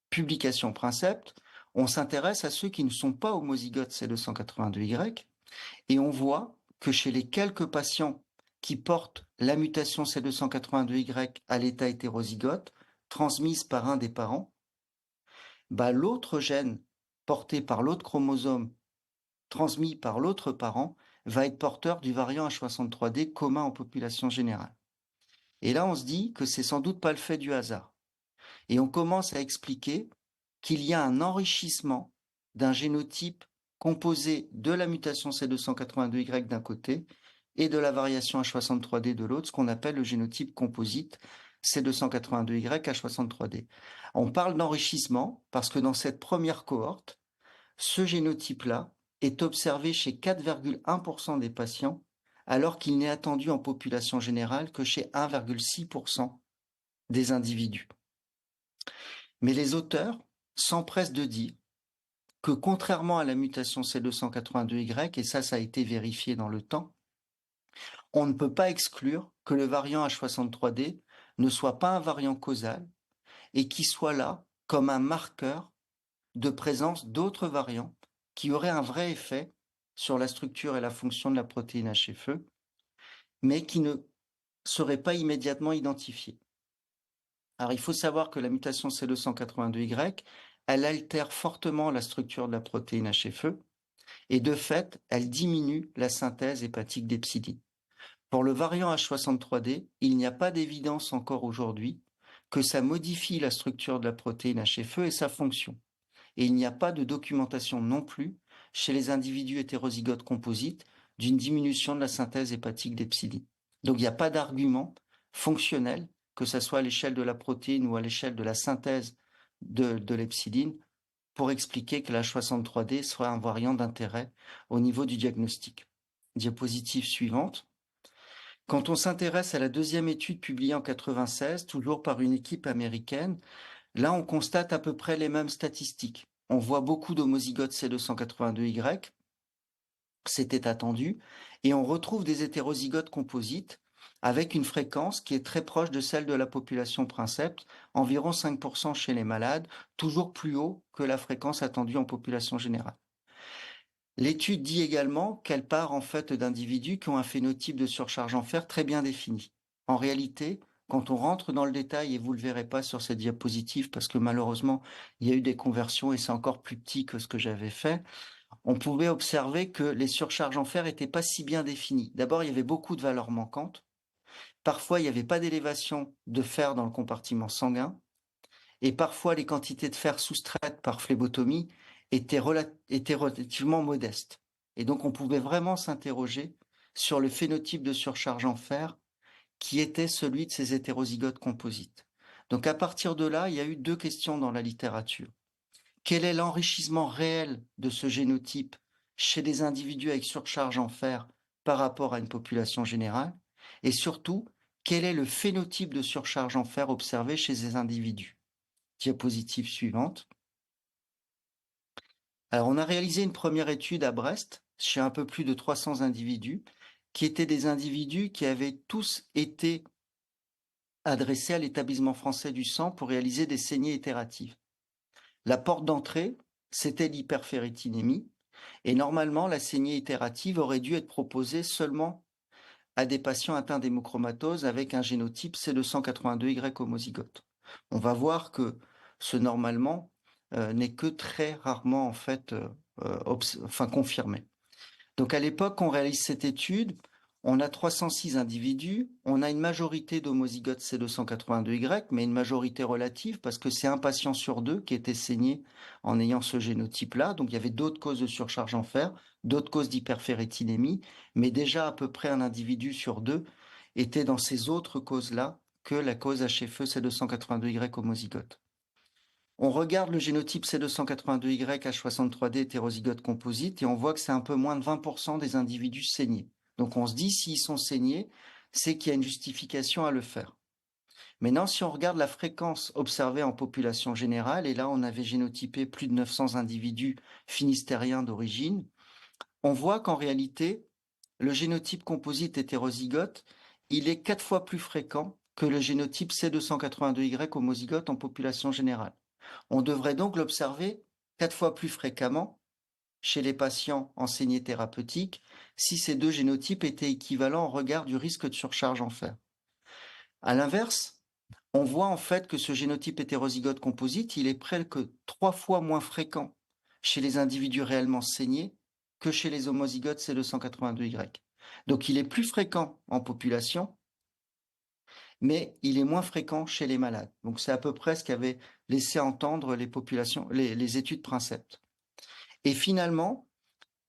publication Princeps, on s'intéresse à ceux qui ne sont pas homozygotes C282Y et on voit que chez les quelques patients qui portent la mutation C282Y à l'état hétérozygote, transmise par un des parents, l'autre gène porté par l'autre chromosome, transmis par l'autre parent, va être porteur du variant H63D commun en population générale. Et là, on se dit que c'est sans doute pas le fait du hasard. Et on commence à expliquer qu'il y a un enrichissement d'un génotype composé de la mutation C282Y d'un côté et de la variation H63D de l'autre, ce qu'on appelle le génotype composite C282Y H63D. On parle d'enrichissement parce que dans cette première cohorte, ce génotype-là est observé chez 4,1% des patients, alors qu'il n'est attendu en population générale que chez 1,6% des individus. Mais les auteurs s'empressent de dire que contrairement à la mutation C282Y, et ça a été vérifié dans le temps, on ne peut pas exclure que le variant H63D ne soit pas un variant causal et qui soit là comme un marqueur de présence d'autres variants qui auraient un vrai effet sur la structure et la fonction de la protéine HFE, mais qui ne seraient pas immédiatement identifiés. Alors il faut savoir que la mutation C282Y, elle altère fortement la structure de la protéine HFE et de fait, elle diminue la synthèse hépatique d'hepcidine. Pour le variant H63D, il n'y a pas d'évidence encore aujourd'hui que ça modifie la structure de la protéine HFE et sa fonction. Et il n'y a pas de documentation non plus chez les individus hétérozygotes composites d'une diminution de la synthèse hépatique d'hepcidine. Donc il n'y a pas d'argument fonctionnel, que ce soit à l'échelle de la protéine ou à l'échelle de la synthèse de l'hepcidine, pour expliquer que la H63D soit un variant d'intérêt au niveau du diagnostic. Diapositive suivante. Quand on s'intéresse à la deuxième étude publiée en 96, toujours par une équipe américaine, là on constate à peu près les mêmes statistiques. On voit beaucoup d'homozygotes C282Y, c'était attendu, et on retrouve des hétérozygotes composites avec une fréquence qui est très proche de celle de la population Princeps, environ 5% chez les malades, toujours plus haut que la fréquence attendue en population générale. L'étude dit également qu'elle part en fait d'individus qui ont un phénotype de surcharge en fer très bien défini. En réalité, quand on rentre dans le détail, et vous le verrez pas sur cette diapositive parce que malheureusement, il y a eu des conversions et c'est encore plus petit que ce que j'avais fait, on pouvait observer que les surcharges en fer étaient pas si bien définies. D'abord, il y avait beaucoup de valeurs manquantes. Parfois, il n'y avait pas d'élévation de fer dans le compartiment sanguin. Et parfois, les quantités de fer soustraites par phlébotomie étaient relativement modestes. Et donc, on pouvait vraiment s'interroger sur le phénotype de surcharge en fer qui était celui de ces hétérozygotes composites. Donc à partir de là, il y a eu deux questions dans la littérature. Quel est l'enrichissement réel de ce génotype chez des individus avec surcharge en fer par rapport à une population générale? Et surtout, quel est le phénotype de surcharge en fer observé chez ces individus? Diapositive suivante. Alors, on a réalisé une première étude à Brest chez un peu plus de 300 individus, qui étaient des individus qui avaient tous été adressés à l'établissement français du sang pour réaliser des saignées itératives. La porte d'entrée, c'était l'hyperféritinémie, et normalement, la saignée itérative aurait dû être proposée seulement à des patients atteints d'hémochromatose avec un génotype C282Y homozygote. On va voir que ce normalement n'est que très rarement en fait confirmé. Donc à l'époque, on réalise cette étude, on a 306 individus, on a une majorité d'homozygotes C282Y, mais une majorité relative parce que c'est un patient sur deux qui était saigné en ayant ce génotype-là. Donc il y avait d'autres causes de surcharge en fer, d'autres causes d'hyperféritinémie, mais déjà à peu près un individu sur deux était dans ces autres causes-là que la cause HFE C282Y homozygote. On regarde le génotype C282Y H63D hétérozygote composite et on voit que c'est un peu moins de 20% des individus saignés. Donc on se dit, s'ils sont saignés, c'est qu'il y a une justification à le faire. Maintenant, si on regarde la fréquence observée en population générale, et là on avait génotypé plus de 900 individus finistériens d'origine, on voit qu'en réalité, le génotype composite hétérozygote, il est 4 fois plus fréquent que le génotype C282Y homozygote en population générale. On devrait donc l'observer 4 fois plus fréquemment chez les patients en saignée thérapeutique si ces deux génotypes étaient équivalents au regard du risque de surcharge en fer. À l'inverse, on voit en fait que ce génotype hétérozygote composite, il est près que 3 fois moins fréquent chez les individus réellement saignés que chez les homozygotes C282Y. Donc il est plus fréquent en population, mais il est moins fréquent chez les malades. Donc c'est à peu près ce qu'avaient laissé entendre les études Princeps. Et finalement,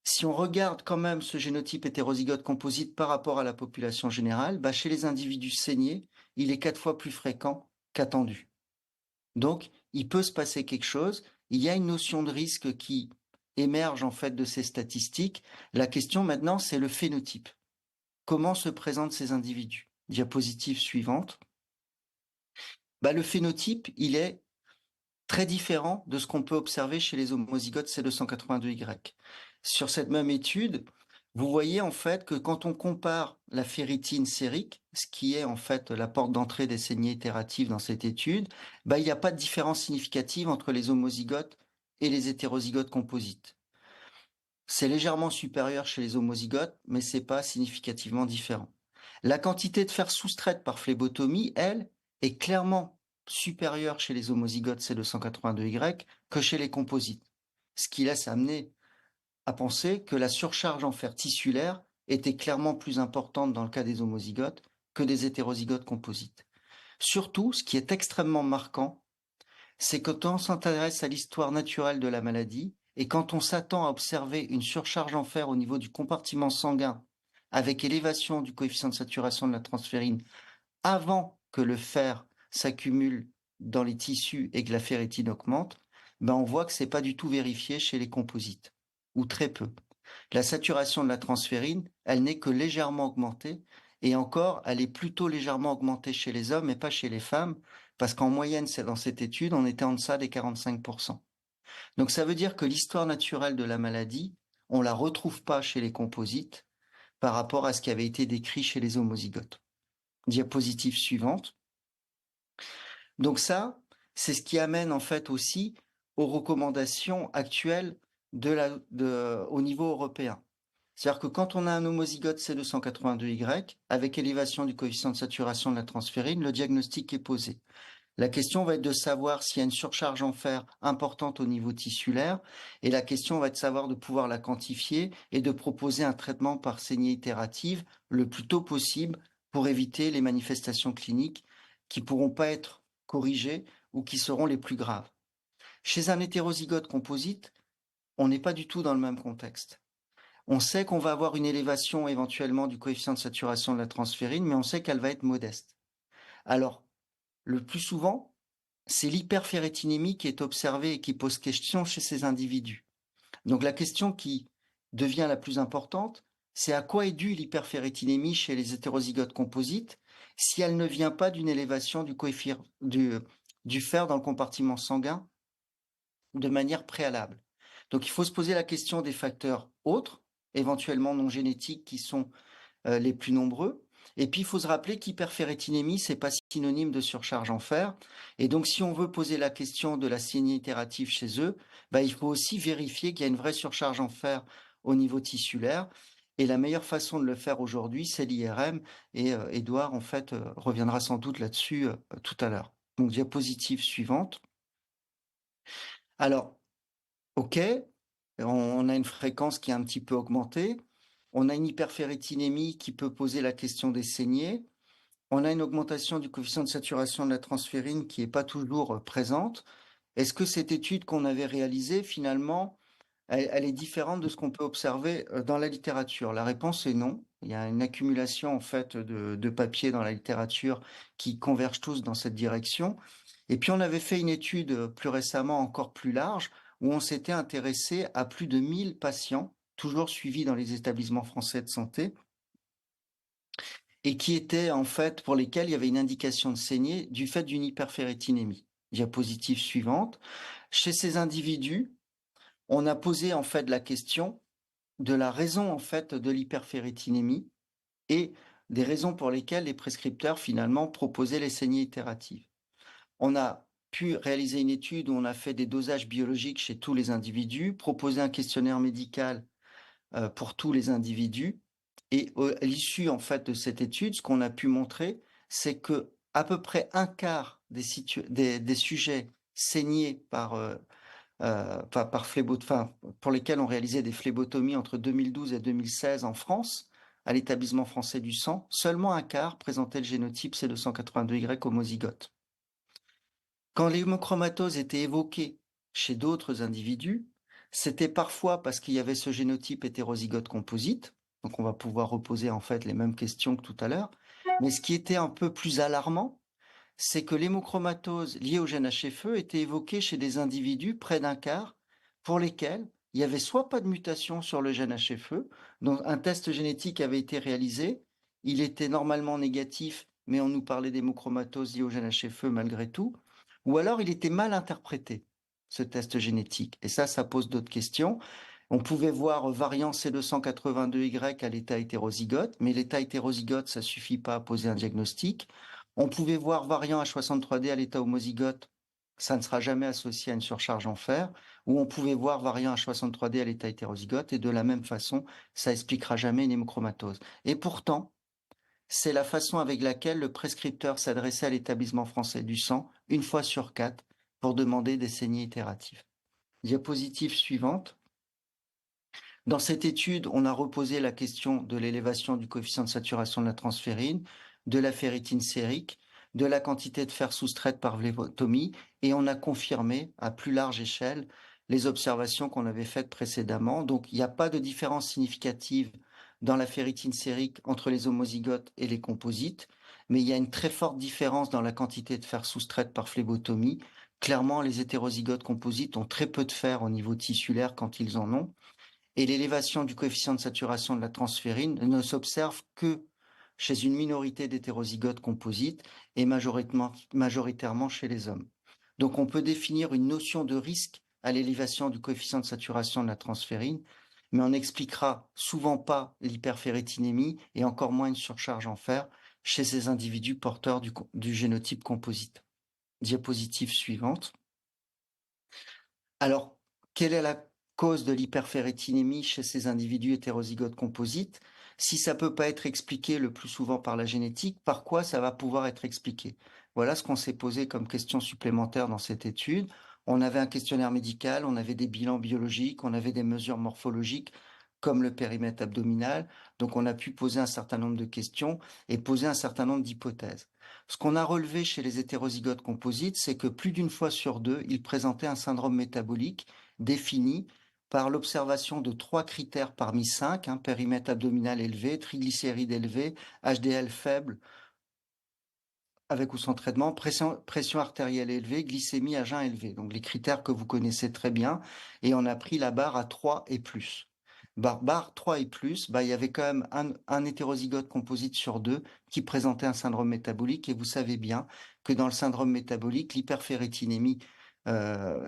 si on regarde quand même ce génotype hétérozygote composite par rapport à la population générale, bah chez les individus saignés, il est 4 fois plus fréquent qu'attendu. Donc, il peut se passer quelque chose. Il y a une notion de risque qui émerge en fait de ces statistiques. La question maintenant, c'est le phénotype. Comment se présentent ces individus? Diapositive suivante. Bah, le phénotype, il est très différent de ce qu'on peut observer chez les homozygotes C282Y. Sur cette même étude, vous voyez en fait que quand on compare la ferritine sérique, ce qui est en fait la porte d'entrée des saignées itératives dans cette étude, bah, il n'y a pas de différence significative entre les homozygotes et les hétérozygotes composites. C'est légèrement supérieur chez les homozygotes, mais c'est pas significativement différent. La quantité de fer soustraite par phlébotomie, elle, est clairement supérieure chez les homozygotes C282Y que chez les composites, ce qui laisse amener à penser que la surcharge en fer tissulaire était clairement plus importante dans le cas des homozygotes que des hétérozygotes composites. Surtout, ce qui est extrêmement marquant, c'est que quand on s'intéresse à l'histoire naturelle de la maladie et quand on s'attend à observer une surcharge en fer au niveau du compartiment sanguin avec élévation du coefficient de saturation de la transférine avant que le fer s'accumule dans les tissus et que la ferritine augmente, ben on voit que c'est pas du tout vérifié chez les composites, ou très peu. La saturation de la transférine, elle n'est que légèrement augmentée, et encore, elle est plutôt légèrement augmentée chez les hommes et pas chez les femmes, parce qu'en moyenne, c'est dans cette étude, on était en deçà des 45%. Donc ça veut dire que l'histoire naturelle de la maladie, on la retrouve pas chez les composites par rapport à ce qui avait été décrit chez les homozygotes. Diapositive suivante. Donc ça, c'est ce qui amène en fait aussi aux recommandations actuelles au niveau européen. C'est-à-dire que quand on a un homozygote C282Y, avec élévation du coefficient de saturation de la transférine, le diagnostic est posé. La question va être de savoir s'il y a une surcharge en fer importante au niveau tissulaire, et la question va être de savoir de pouvoir la quantifier et de proposer un traitement par saignée itérative le plus tôt possible pour éviter les manifestations cliniques qui pourront pas être corrigées ou qui seront les plus graves. Chez un hétérozygote composite, on n'est pas du tout dans le même contexte. On sait qu'on va avoir une élévation éventuellement du coefficient de saturation de la transférine, mais on sait qu'elle va être modeste. Alors, le plus souvent, c'est l'hyperféritinémie qui est observée et qui pose question chez ces individus. Donc la question qui devient la plus importante, c'est à quoi est due l'hyperféritinémie chez les hétérozygotes composites si elle ne vient pas d'une élévation du coefficient du fer dans le compartiment sanguin de manière préalable. Donc il faut se poser la question des facteurs autres, éventuellement non génétiques, qui sont les plus nombreux. Et puis il faut se rappeler qu'hyperféritinémie, c'est pas synonyme de surcharge en fer. Et donc si on veut poser la question de la saignée itérative chez eux, bah, il faut aussi vérifier qu'il y a une vraie surcharge en fer au niveau tissulaire. Et la meilleure façon de le faire aujourd'hui, c'est l'IRM. Et Édouard, en fait, reviendra sans doute là-dessus tout à l'heure. Donc diapositive suivante. Alors, OK, on a une fréquence qui a un petit peu augmenté. On a une hyperféritinémie qui peut poser la question des saignées. On a une augmentation du coefficient de saturation de la transférine qui n'est pas toujours présente. Est-ce que cette étude qu'on avait réalisée, finalement, elle est différente de ce qu'on peut observer dans la littérature? La réponse est non. Il y a une accumulation en fait de papiers dans la littérature qui convergent tous dans cette direction. Et puis on avait fait une étude plus récemment encore plus large où on s'était intéressé à plus de 1000 patients, toujours suivis dans les établissements français de santé, et qui étaient en fait pour lesquels il y avait une indication de saignée du fait d'une hyperféritinémie. Diapositive suivante. Chez ces individus, on a posé en fait la question de la raison en fait de l'hyperféritinémie et des raisons pour lesquelles les prescripteurs finalement proposaient les saignées itératives. On a pu réaliser une étude où on a fait des dosages biologiques chez tous les individus, proposer un questionnaire médical pour tous les individus. Et à l'issue en fait de cette étude, ce qu'on a pu montrer, c'est que à peu près un quart des sujets saignés par enfin, pour lesquels on réalisait des phlébotomies entre 2012 et 2016 en France, à l'établissement français du sang, seulement un quart présentait le génotype C282Y homozygote. Quand l'hémochromatose était évoquée chez d'autres individus, c'était parfois parce qu'il y avait ce génotype hétérozygote composite, donc on va pouvoir reposer en fait les mêmes questions que tout à l'heure, mais ce qui était un peu plus alarmant, c'est que l'hémochromatose liée au gène HFE était évoquée chez des individus, près d'un quart, pour lesquels il y avait soit pas de mutation sur le gène HFE, donc un test génétique avait été réalisé, il était normalement négatif, mais on nous parlait d'hémochromatose liée au gène HFE malgré tout, ou alors il était mal interprété, ce test génétique. Et ça pose d'autres questions. On pouvait voir variant C282Y à l'état hétérozygote, mais l'état hétérozygote, ça suffit pas à poser un diagnostic. On pouvait voir variant H63D à l'état homozygote, ça ne sera jamais associé à une surcharge en fer, ou on pouvait voir variant H63D à l'état hétérozygote, et de la même façon, ça expliquera jamais une hémochromatose. Et pourtant, c'est la façon avec laquelle le prescripteur s'adressait à l'établissement français du sang, une fois sur 4, pour demander des saignées itératives. Diapositive suivante. Dans cette étude, on a reposé la question de l'élévation du coefficient de saturation de la transférine, de la ferritine sérique, de la quantité de fer soustraite par phlébotomie, et on a confirmé à plus large échelle les observations qu'on avait faites précédemment. Donc, il n'y a pas de différence significative dans la ferritine sérique entre les homozygotes et les composites, mais il y a une très forte différence dans la quantité de fer soustraite par phlébotomie. Clairement, les hétérozygotes composites ont très peu de fer au niveau tissulaire quand ils en ont. Et l'élévation du coefficient de saturation de la transférine ne s'observe que chez une minorité d'hétérozygotes composites et majoritairement chez les hommes. Donc on peut définir une notion de risque à l'élévation du coefficient de saturation de la transférine, mais on n'expliquera souvent pas l'hyperféritinémie et encore moins une surcharge en fer chez ces individus porteurs du génotype composite. Diapositive suivante. Alors, quelle est la cause de l'hyperféritinémie chez ces individus hétérozygotes composites? Si ça peut pas être expliqué le plus souvent par la génétique, par quoi ça va pouvoir être expliqué? Voilà ce qu'on s'est posé comme question supplémentaire dans cette étude. On avait un questionnaire médical, on avait des bilans biologiques, on avait des mesures morphologiques comme le périmètre abdominal. Donc on a pu poser un certain nombre de questions et poser un certain nombre d'hypothèses. Ce qu'on a relevé chez les hétérozygotes composites, c'est que plus d'une fois sur deux, ils présentaient un syndrome métabolique défini par l'observation de 3 critères parmi 5, périmètre abdominal élevé, triglycérides élevés, HDL faible, avec ou sans traitement, pression artérielle élevée, glycémie à jeun élevée. Donc les critères que vous connaissez très bien. Et on a pris la barre à 3 et plus. Barre 3 et plus, il y avait quand même un hétérozygote composite sur 2 qui présentait un syndrome métabolique. Et vous savez bien que dans le syndrome métabolique, l'hyperféritinémie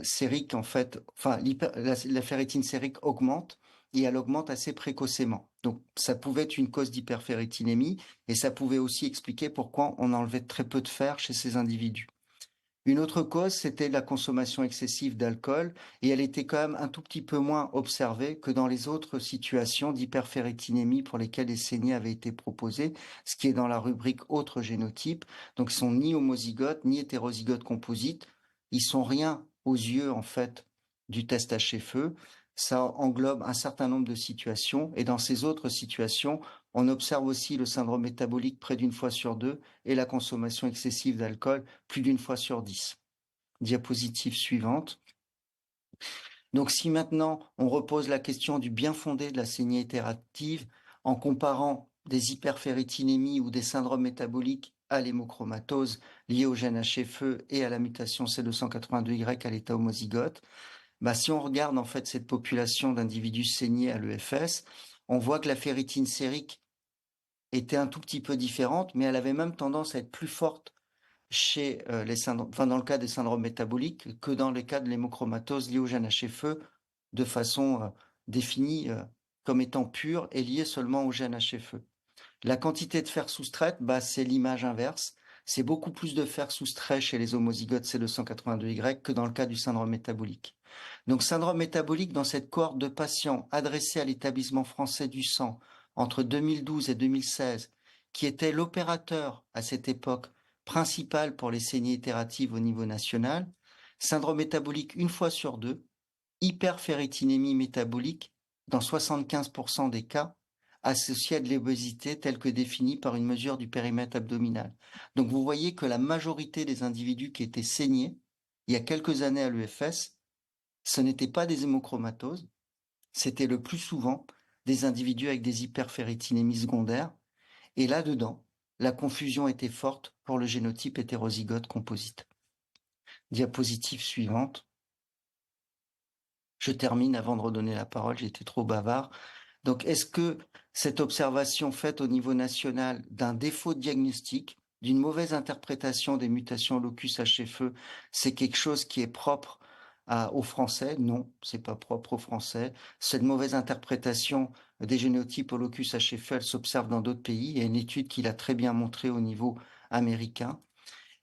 sérique, en fait, la ferritine sérique augmente et elle augmente assez précocement. Donc ça pouvait être une cause d'hyperféritinémie et ça pouvait aussi expliquer pourquoi on enlevait très peu de fer chez ces individus. Une autre cause, c'était la consommation excessive d'alcool et elle était quand même un tout petit peu moins observée que dans les autres situations d'hyperféritinémie pour lesquelles les saignées avaient été proposées, ce qui est dans la rubrique autres génotypes. Donc ils sont ni homozygotes ni hétérozygotes composites. Ils sont rien aux yeux, en fait, du test HFE. Ça englobe un certain nombre de situations et dans ces autres situations, on observe aussi le syndrome métabolique près d'une fois sur 2 et la consommation excessive d'alcool plus d'une fois sur 10. Diapositive suivante. Donc si maintenant on repose la question du bien fondé de la saignée itérative en comparant des hyperféritinémies ou des syndromes métaboliques à l'hémochromatose liée au gène HFE et à la mutation C282Y à l'état homozygote, si on regarde en fait cette population d'individus saignés à l'EFS, on voit que la ferritine sérique était un tout petit peu différente, mais elle avait même tendance à être plus forte chez dans le cas des syndromes métaboliques que dans le cas de l'hémochromatose liée au gène HFE de façon définie comme étant pure et liée seulement au gène HFE. La quantité de fer soustraite, c'est l'image inverse. C'est beaucoup plus de fer soustrait chez les homozygotes C282Y que dans le cas du syndrome métabolique. Donc, syndrome métabolique dans cette cohorte de patients adressés à l'établissement français du sang entre 2012 et 2016, qui était l'opérateur à cette époque principal pour les saignées itératives au niveau national, syndrome métabolique une fois sur 2, hyperféritinémie métabolique dans 75% des cas, associée à de l'obésité telle que définie par une mesure du périmètre abdominal. Donc vous voyez que la majorité des individus qui étaient saignés il y a quelques années à l'EFS, ce n'étaient pas des hémochromatoses, c'était le plus souvent des individus avec des hyperféritinémies secondaires. Et là-dedans, la confusion était forte pour le génotype hétérozygote composite. Diapositive suivante. Je termine avant de redonner la parole, j'ai été trop bavard. Donc, est-ce que cette observation faite au niveau national d'un défaut de diagnostic, d'une mauvaise interprétation des mutations locus HFE, c'est quelque chose qui est propre aux Français? Non, c'est pas propre aux Français. Cette mauvaise interprétation des génotypes au locus HFE, elle s'observe dans d'autres pays. Il y a une étude qui l'a très bien montré au niveau américain.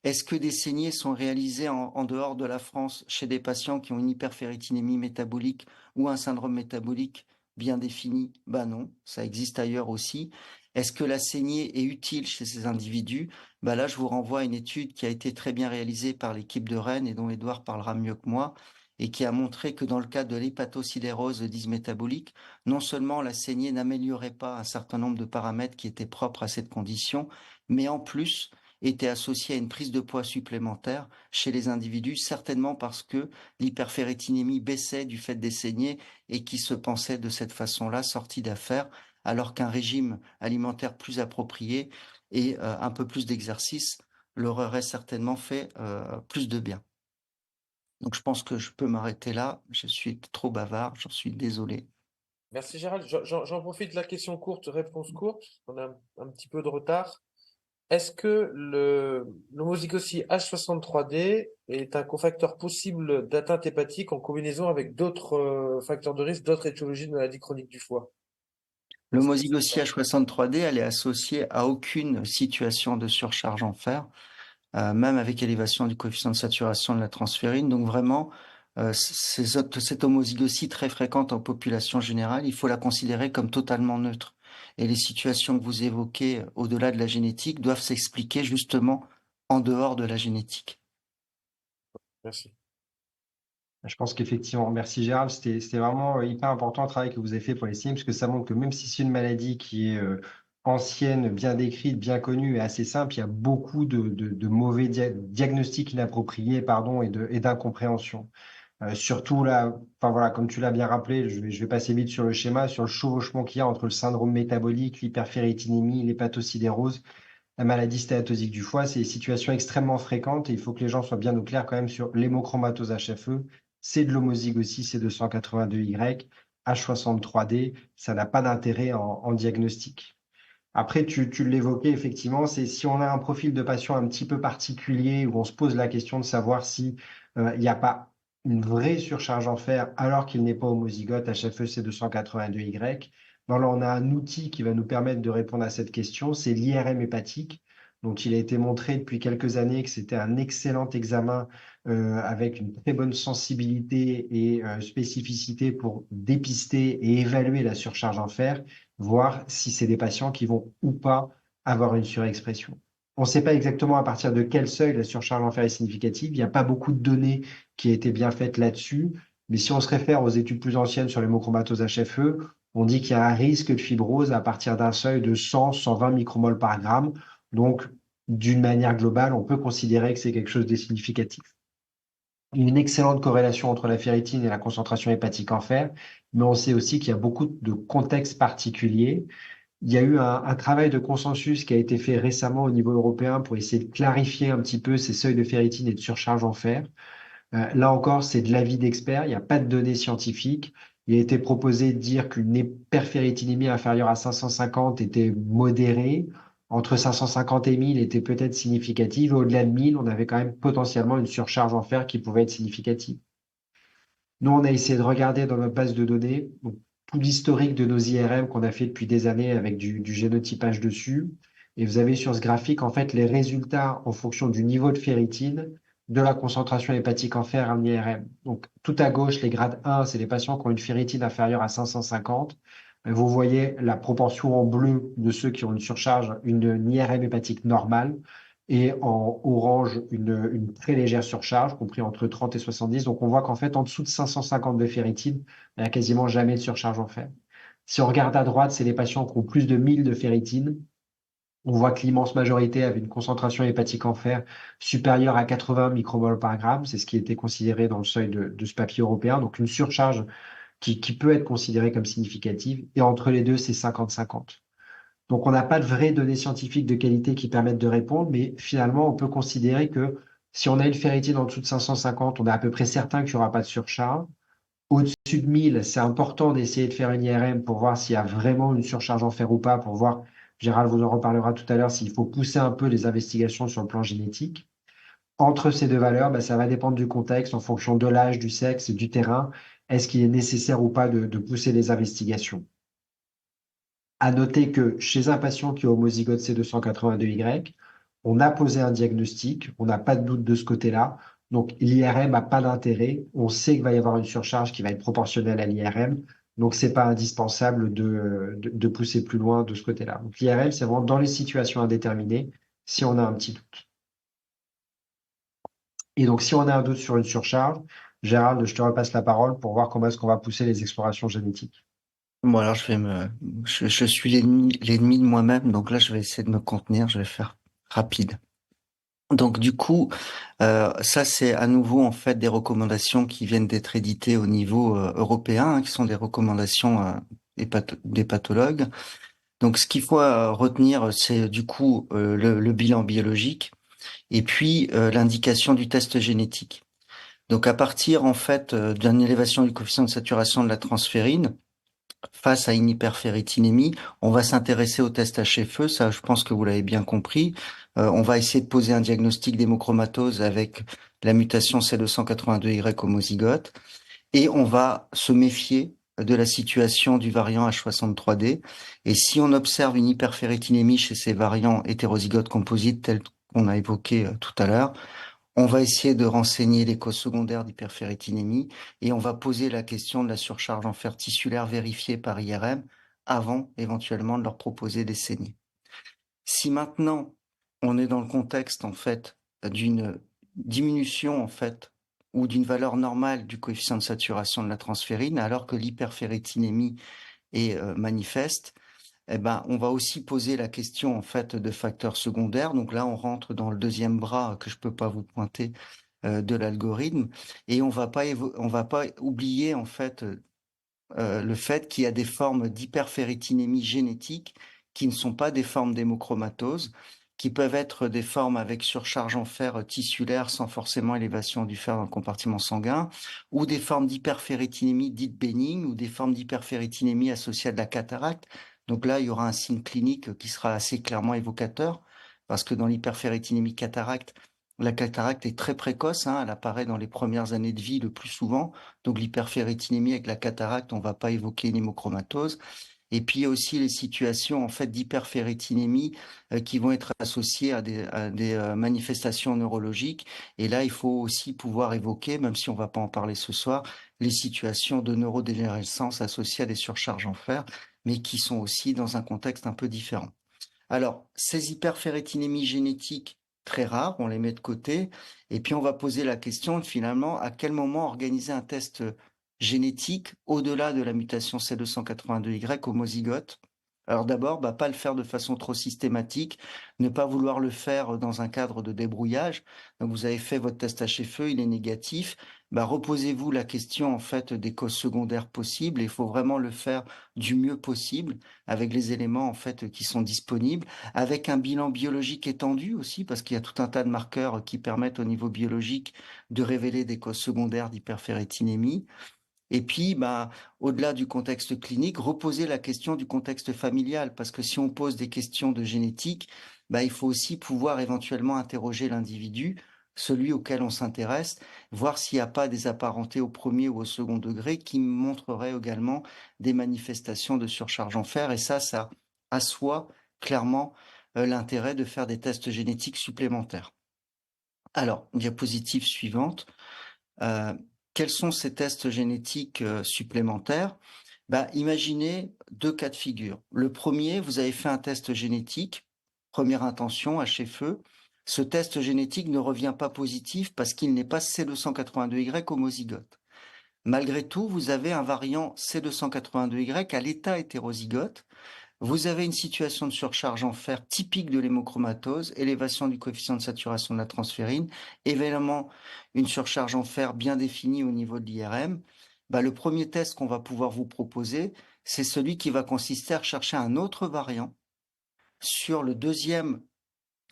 Est-ce que des saignées sont réalisées en dehors de la France chez des patients qui ont une hyperféritinémie métabolique ou un syndrome métabolique bien défini? Non, ça existe ailleurs aussi. Est-ce que la saignée est utile chez ces individus? Là, je vous renvoie à une étude qui a été très bien réalisée par l'équipe de Rennes et dont Édouard parlera mieux que moi et qui a montré que dans le cas de l'hépatosidérose dysmétabolique, non seulement la saignée n'améliorait pas un certain nombre de paramètres qui étaient propres à cette condition, mais en plus, était associé à une prise de poids supplémentaire chez les individus, certainement parce que l'hyperféritinémie baissait du fait des saignées et qui se pensaient de cette façon-là sortis d'affaires, alors qu'un régime alimentaire plus approprié et un peu plus d'exercice leur aurait certainement fait plus de bien. Donc je pense que je peux m'arrêter là. Je suis trop bavard, j'en suis désolé. Merci Gérald. J'en profite de la question courte, réponse courte. On a un petit peu de retard. Est-ce que l'homozygosie H63D est un cofacteur possible d'atteinte hépatique en combinaison avec d'autres facteurs de risque, d'autres étiologies de maladies chroniques du foie? L'homozygosie H63D, elle est associée à aucune situation de surcharge en fer. Même avec élévation du coefficient de saturation de la transférine. Donc vraiment, cette homozygosie très fréquente en population générale, il faut la considérer comme totalement neutre. Et les situations que vous évoquez au-delà de la génétique doivent s'expliquer justement en dehors de la génétique. Merci. Je pense qu'effectivement, merci Gérald, c'était vraiment hyper important le travail que vous avez fait pour les signes, parce que ça montre que même si c'est une maladie qui est ancienne, bien décrite, bien connue et assez simple, il y a beaucoup de mauvais diagnostics inappropriés, pardon, et d'incompréhension. Surtout là, enfin voilà, comme tu l'as bien rappelé, je vais passer vite sur le schéma, sur le chevauchement qu'il y a entre le syndrome métabolique, l'hyperféritinémie, l'hépatosidérose, la maladie stéatosique du foie. C'est des situations extrêmement fréquentes et il faut que les gens soient bien au clair quand même sur l'hémochromatose HFE. C'est de l'homozygosie C282Y, H63D. Ça n'a pas d'intérêt en diagnostic. Après, tu l'évoquais effectivement, c'est si on a un profil de patient un petit peu particulier où on se pose la question de savoir si il n'y a pas une vraie surcharge en fer alors qu'il n'est pas homozygote HFEC 282Y. Ben là, on a un outil qui va nous permettre de répondre à cette question, c'est l'IRM hépatique. Donc, il a été montré depuis quelques années que c'était un excellent examen avec une très bonne sensibilité et spécificité pour dépister et évaluer la surcharge en fer, voir si c'est des patients qui vont ou pas avoir une surexpression. On ne sait pas exactement à partir de quel seuil la surcharge en fer est significative. Il n'y a pas beaucoup de données qui aient été bien faites là-dessus. Mais si on se réfère aux études plus anciennes sur l'hémochromatose HFE, on dit qu'il y a un risque de fibrose à partir d'un seuil de 100-120 micromoles par gramme. Donc, d'une manière globale, on peut considérer que c'est quelque chose de significatif. Une excellente corrélation entre la ferritine et la concentration hépatique en fer, mais on sait aussi qu'il y a beaucoup de contextes particuliers. Il y a eu un travail de consensus qui a été fait récemment au niveau européen pour essayer de clarifier un petit peu ces seuils de ferritine et de surcharge en fer. Là encore, c'est de l'avis d'experts, il n'y a pas de données scientifiques. Il a été proposé de dire qu'une hyperferritinémie inférieure à 550 était modérée, entre 550 et 1000 était peut-être significative, et au-delà de 1000, on avait quand même potentiellement une surcharge en fer qui pouvait être significative. Nous, on a essayé de regarder dans notre base de données donc, tout l'historique de nos IRM qu'on a fait depuis des années avec du génotypage dessus. Et vous avez sur ce graphique, en fait, les résultats en fonction du niveau de ferritine, de la concentration hépatique en fer en IRM. Donc, tout à gauche, les grades 1, c'est les patients qui ont une ferritine inférieure à 550. Vous voyez la proportion en bleu de ceux qui ont une surcharge, une IRM hépatique normale et en orange, une très légère surcharge, compris entre 30 et 70. Donc, on voit qu'en fait, en dessous de 550 de ferritine, il n'y a quasiment jamais de surcharge en fer. Si on regarde à droite, c'est les patients qui ont plus de 1000 de ferritine. On voit que l'immense majorité avait une concentration hépatique en fer supérieure à 80 micromoles par gramme. C'est ce qui était considéré dans le seuil de ce papier européen. Donc, une surcharge qui peut être considérée comme significative. Et entre les deux, c'est 50-50. Donc, on n'a pas de vraies données scientifiques de qualité qui permettent de répondre, mais finalement, on peut considérer que si on a une ferritine en dessous de 550, on est à peu près certain qu'il n'y aura pas de surcharge. Au-dessus de 1000, c'est important d'essayer de faire une IRM pour voir s'il y a vraiment une surcharge en fer ou pas, pour voir, Gérald vous en reparlera tout à l'heure, s'il faut pousser un peu les investigations sur le plan génétique. Entre ces deux valeurs, ça va dépendre du contexte, en fonction de l'âge, du sexe, du terrain. Est-ce qu'il est nécessaire ou pas de pousser les investigations? À noter que chez un patient qui est homozygote C282Y, on a posé un diagnostic, on n'a pas de doute de ce côté-là. Donc, l'IRM n'a pas d'intérêt. On sait qu'il va y avoir une surcharge qui va être proportionnelle à l'IRM. Donc, c'est pas indispensable de pousser plus loin de ce côté-là. Donc, l'IRM, c'est vraiment dans les situations indéterminées, si on a un petit doute. Et donc, si on a un doute sur une surcharge, Gérald, je te repasse la parole pour voir comment est-ce qu'on va pousser les explorations génétiques. Bon, alors je suis l'ennemi de moi-même, donc là je vais essayer de me contenir, je vais faire rapide. Donc du coup, ça c'est à nouveau en fait des recommandations qui viennent d'être éditées au niveau européen, hein, qui sont des recommandations des pathologues. Donc ce qu'il faut retenir, c'est du coup le bilan biologique et puis l'indication du test génétique. Donc à partir en fait d'une élévation du coefficient de saturation de la transférine, face à une hyperféritinémie, on va s'intéresser au test HFE, ça je pense que vous l'avez bien compris. On va essayer de poser un diagnostic d'hémochromatose avec la mutation C282Y homozygote et on va se méfier de la situation du variant H63D. Et si on observe une hyperféritinémie chez ces variants hétérozygotes composites tels qu'on a évoqué tout à l'heure, on va essayer de renseigner les causes secondaires d'hyperféritinémie et on va poser la question de la surcharge en fer tissulaire vérifiée par IRM avant éventuellement de leur proposer des saignées. Si maintenant on est dans le contexte en fait d'une diminution en fait ou d'une valeur normale du coefficient de saturation de la transférine alors que l'hyperféritinémie est manifeste, eh ben, on va aussi poser la question en fait de facteurs secondaires. Donc là, on rentre dans le deuxième bras que je peux pas vous pointer de l'algorithme. Et on va pas oublier en fait le fait qu'il y a des formes d'hyperféritinémie génétique qui ne sont pas des formes d'hémochromatose, qui peuvent être des formes avec surcharge en fer tissulaire sans forcément élévation du fer dans le compartiment sanguin, ou des formes d'hyperféritinémie dites bénignes, ou des formes d'hyperféritinémie associées à de la cataracte. Donc là, il y aura un signe clinique qui sera assez clairement évocateur, parce que dans l'hyperféritinémie cataracte, la cataracte est très précoce, hein, elle apparaît dans les premières années de vie le plus souvent. Donc l'hyperféritinémie avec la cataracte, on va pas évoquer une hémochromatose. Et puis il y a aussi les situations en fait d'hyperféritinémie qui vont être associées à des manifestations neurologiques. Et là, il faut aussi pouvoir évoquer, même si on va pas en parler ce soir, les situations de neurodégénérescence associées à des surcharges en fer, mais qui sont aussi dans un contexte un peu différent. Alors, ces hyperféritinémies génétiques très rares, on les met de côté, et puis on va poser la question finalement à quel moment organiser un test génétique au-delà de la mutation C282Y homozygote. Alors d'abord, pas le faire de façon trop systématique, ne pas vouloir le faire dans un cadre de débrouillage. Donc vous avez fait votre test HFE, il est négatif. Reposez-vous la question en fait des causes secondaires possibles. Il faut vraiment le faire du mieux possible avec les éléments en fait qui sont disponibles, avec un bilan biologique étendu aussi, parce qu'il y a tout un tas de marqueurs qui permettent au niveau biologique de révéler des causes secondaires d'hyperféritinémie. Et puis, au-delà du contexte clinique, reposer la question du contexte familial, parce que si on pose des questions de génétique, il faut aussi pouvoir éventuellement interroger l'individu, celui auquel on s'intéresse, voir s'il n'y a pas des apparentés au premier ou au second degré qui montreraient également des manifestations de surcharge en fer. Et ça assoit clairement l'intérêt de faire des tests génétiques supplémentaires. Alors, diapositive suivante. Euh, Quels sont ces tests génétiques supplémentaires? Imaginez deux cas de figure. Le premier, vous avez fait un test génétique, première intention, HFE. Ce test génétique ne revient pas positif parce qu'il n'est pas C282Y homozygote. Malgré tout, vous avez un variant C282Y à l'état hétérozygote. Vous avez une situation de surcharge en fer typique de l'hémochromatose, élévation du coefficient de saturation de la transférine, évidemment une surcharge en fer bien définie au niveau de l'IRM. Le premier test qu'on va pouvoir vous proposer, c'est celui qui va consister à rechercher un autre variant sur le deuxième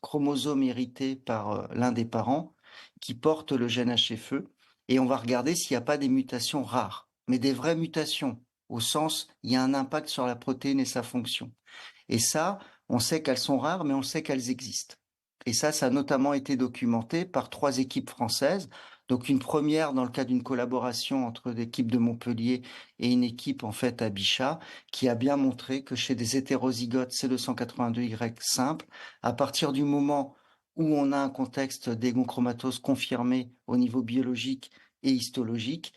chromosome hérité par l'un des parents qui porte le gène HFE, et on va regarder s'il n'y a pas des mutations rares, mais des vraies mutations, au sens il y a un impact sur la protéine et sa fonction. Et ça, on sait qu'elles sont rares, mais on sait qu'elles existent. Et ça a notamment été documenté par 3 équipes françaises. Donc une première dans le cadre d'une collaboration entre l'équipe de Montpellier et une équipe en fait à Bichat, qui a bien montré que chez des hétérozygotes C282Y simples, à partir du moment où on a un contexte d'égochromatose confirmé au niveau biologique et histologique,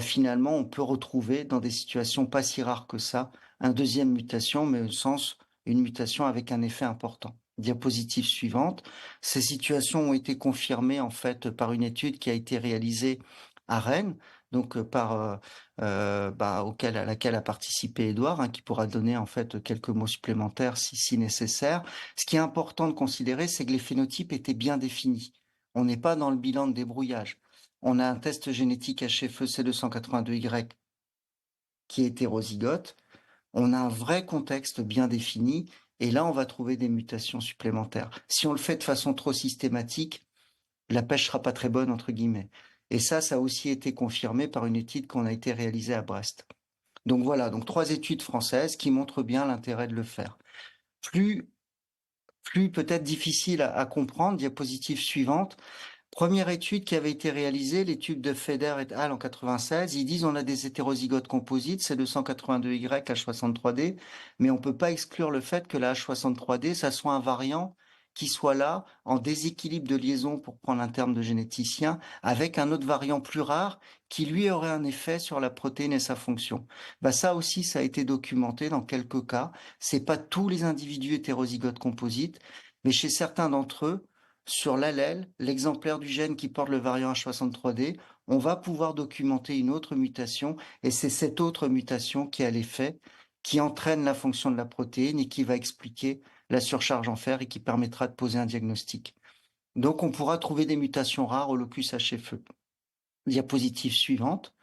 finalement on peut retrouver dans des situations pas si rares que ça, un deuxième mutation, mais au sens une mutation avec un effet important. Diapositive suivante. Ces situations ont été confirmées en fait par une étude qui a été réalisée à Rennes, donc à laquelle a participé Édouard, hein, qui pourra donner en fait quelques mots supplémentaires si nécessaire. Ce qui est important de considérer, c'est que les phénotypes étaient bien définis. On n'est pas dans le bilan de débrouillage. On a un test génétique HFE C282Y qui est hétérozygote. On a un vrai contexte bien défini, et là, on va trouver des mutations supplémentaires. Si on le fait de façon trop systématique, la pêche sera pas très bonne, entre guillemets. Et ça a aussi été confirmé par une étude qu'on a été réalisée à Brest. Donc voilà, donc 3 études françaises qui montrent bien l'intérêt de le faire. Plus peut-être difficile à comprendre, diapositive suivante. Première étude qui avait été réalisée, l'étude de Feder et al. En 96, ils disent on a des hétérozygotes composites, c'est 282Y H63D, mais on peut pas exclure le fait que la H63D, ça soit un variant qui soit là en déséquilibre de liaison, pour prendre un terme de généticien, avec un autre variant plus rare qui lui aurait un effet sur la protéine et sa fonction. Ça aussi, ça a été documenté dans quelques cas. C'est pas tous les individus hétérozygotes composites, mais chez certains d'entre eux, sur l'allèle, l'exemplaire du gène qui porte le variant H63D, on va pouvoir documenter une autre mutation, et c'est cette autre mutation qui a l'effet, qui entraîne la fonction de la protéine et qui va expliquer la surcharge en fer et qui permettra de poser un diagnostic. Donc, on pourra trouver des mutations rares au locus HFE. Diapositive suivante.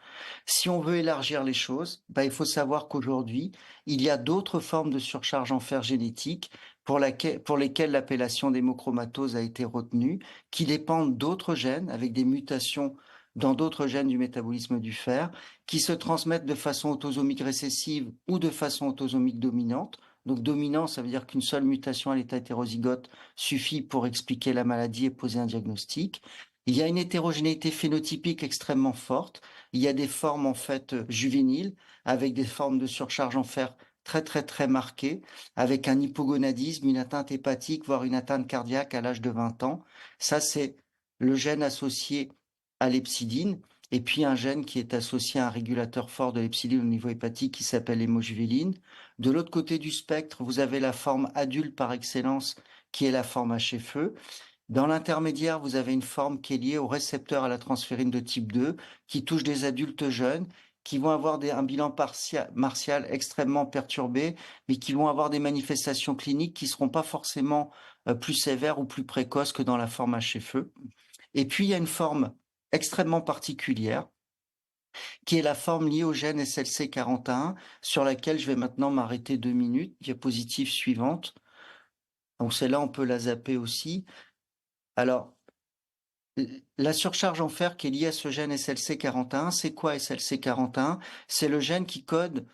Si on veut élargir les choses, il faut savoir qu'aujourd'hui, il y a d'autres formes de surcharge en fer génétique pour lesquelles l'appellation d'hémochromatose a été retenue, qui dépendent d'autres gènes avec des mutations dans d'autres gènes du métabolisme du fer, qui se transmettent de façon autosomique récessive ou de façon autosomique dominante. Donc dominant, ça veut dire qu'une seule mutation à l'état hétérozygote suffit pour expliquer la maladie et poser un diagnostic. Il y a une hétérogénéité phénotypique extrêmement forte. Il y a des formes en fait juvéniles avec des formes de surcharge en fer très très très marquées, avec un hypogonadisme, une atteinte hépatique, voire une atteinte cardiaque à l'âge de 20 ans. Ça, c'est le gène associé à l'hepcidine, et puis un gène qui est associé à un régulateur fort de l'hepcidine au niveau hépatique qui s'appelle l'hémojuvéline. De l'autre côté du spectre, vous avez la forme adulte par excellence, qui est la forme HFE. Dans l'intermédiaire, vous avez une forme qui est liée au récepteur à la transférine de type 2, qui touche des adultes jeunes, qui vont avoir un bilan martial extrêmement perturbé, mais qui vont avoir des manifestations cliniques qui ne seront pas forcément plus sévères ou plus précoces que dans la forme HFE. Et puis, il y a une forme extrêmement particulière, qui est la forme liée au gène SLC41, sur laquelle je vais maintenant m'arrêter 2 minutes. Diapositive suivante. Donc celle-là, on peut la zapper aussi. Alors, la surcharge en fer qui est liée à ce gène SLC41, c'est quoi SLC41? C'est le gène qui code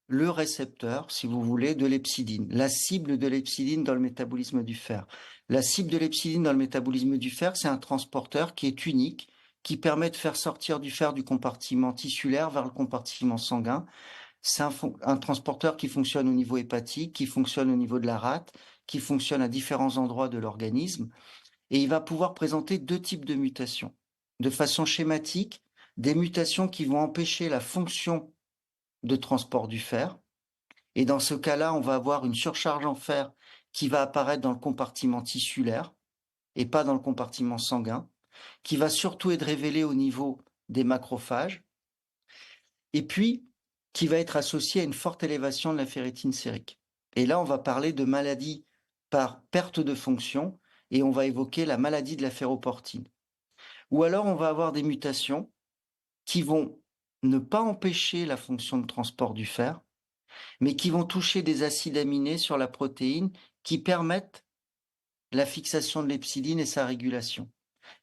le récepteur, si vous voulez, de l'hepcidine, la cible de l'hepcidine dans le métabolisme du fer. La cible de l'hepcidine dans le métabolisme du fer, c'est un transporteur qui est unique, qui permet de faire sortir du fer du compartiment tissulaire vers le compartiment sanguin. C'est un transporteur qui fonctionne au niveau hépatique, qui fonctionne au niveau de la rate, qui fonctionne à différents endroits de l'organisme. Et il va pouvoir présenter deux types de mutations. De façon schématique, des mutations qui vont empêcher la fonction de transport du fer. Et dans ce cas-là, on va avoir une surcharge en fer qui va apparaître dans le compartiment tissulaire et pas dans le compartiment sanguin, qui va surtout être révélée au niveau des macrophages, et puis qui va être associée à une forte élévation de la ferritine sérique. Et là, on va parler de maladie par perte de fonction, et on va évoquer la maladie de la ferroportine. Ou alors, on va avoir des mutations qui vont ne pas empêcher la fonction de transport du fer, mais qui vont toucher des acides aminés sur la protéine qui permettent la fixation de l'hepcidine et sa régulation.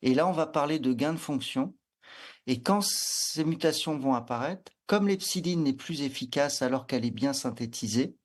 Et là, on va parler de gain de fonction. Et quand ces mutations vont apparaître, comme l'hepcidine n'est plus efficace alors qu'elle est bien synthétisée,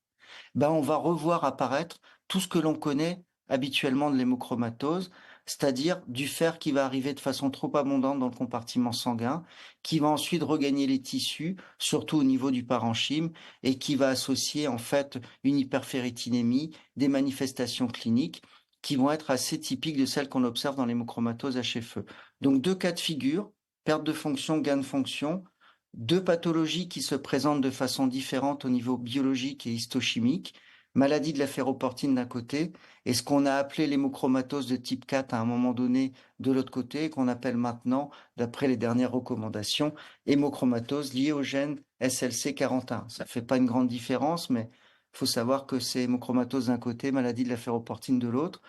on va revoir apparaître tout ce que l'on connaît habituellement de l'hémochromatose, c'est-à-dire du fer qui va arriver de façon trop abondante dans le compartiment sanguin, qui va ensuite regagner les tissus, surtout au niveau du parenchyme, et qui va associer en fait une hyperferritinémie, des manifestations cliniques qui vont être assez typiques de celles qu'on observe dans l'hémochromatose HFE. Donc deux cas de figure, perte de fonction, gain de fonction, deux pathologies qui se présentent de façon différente au niveau biologique et histochimique, maladie de la ferroportine d'un côté, et ce qu'on a appelé l'hémochromatose de type 4 à un moment donné de l'autre côté, qu'on appelle maintenant, d'après les dernières recommandations, hémochromatose liée au gène SLC41. Ça fait pas une grande différence, mais il faut savoir que c'est hémochromatose d'un côté, maladie de la ferroportine de l'autre.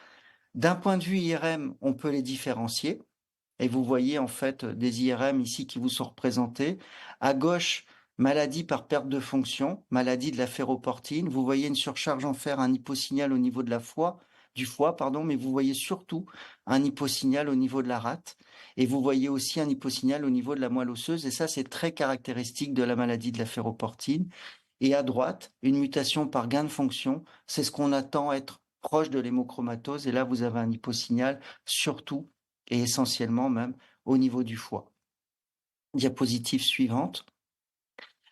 D'un point de vue IRM, on peut les différencier. Et vous voyez en fait des IRM ici qui vous sont représentés. À gauche, maladie par perte de fonction, maladie de la ferroportine. Vous voyez une surcharge en fer, un hyposignal au niveau de du foie, mais vous voyez surtout un hyposignal au niveau de la rate. Et vous voyez aussi un hyposignal au niveau de la moelle osseuse. Et ça, c'est très caractéristique de la maladie de la ferroportine. Et à droite, une mutation par gain de fonction. C'est ce qu'on attend être proche de l'hémochromatose. Et là, vous avez un hyposignal surtout et essentiellement même au niveau du foie. Diapositive suivante.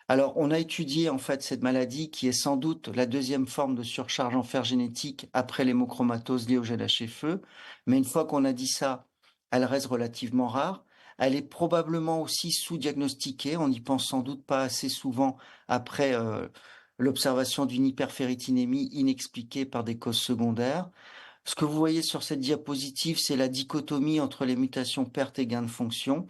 Alors, on a étudié en fait cette maladie qui est sans doute la deuxième forme de surcharge en fer génétique après l'hémochromatose liée au gène HFE, mais une fois qu'on a dit ça, elle reste relativement rare. Elle est probablement aussi sous-diagnostiquée, on n'y pense sans doute pas assez souvent après l'observation d'une hyperferritinémie inexpliquée par des causes secondaires. Ce que vous voyez sur cette diapositive, c'est la dichotomie entre les mutations perte et gain de fonction.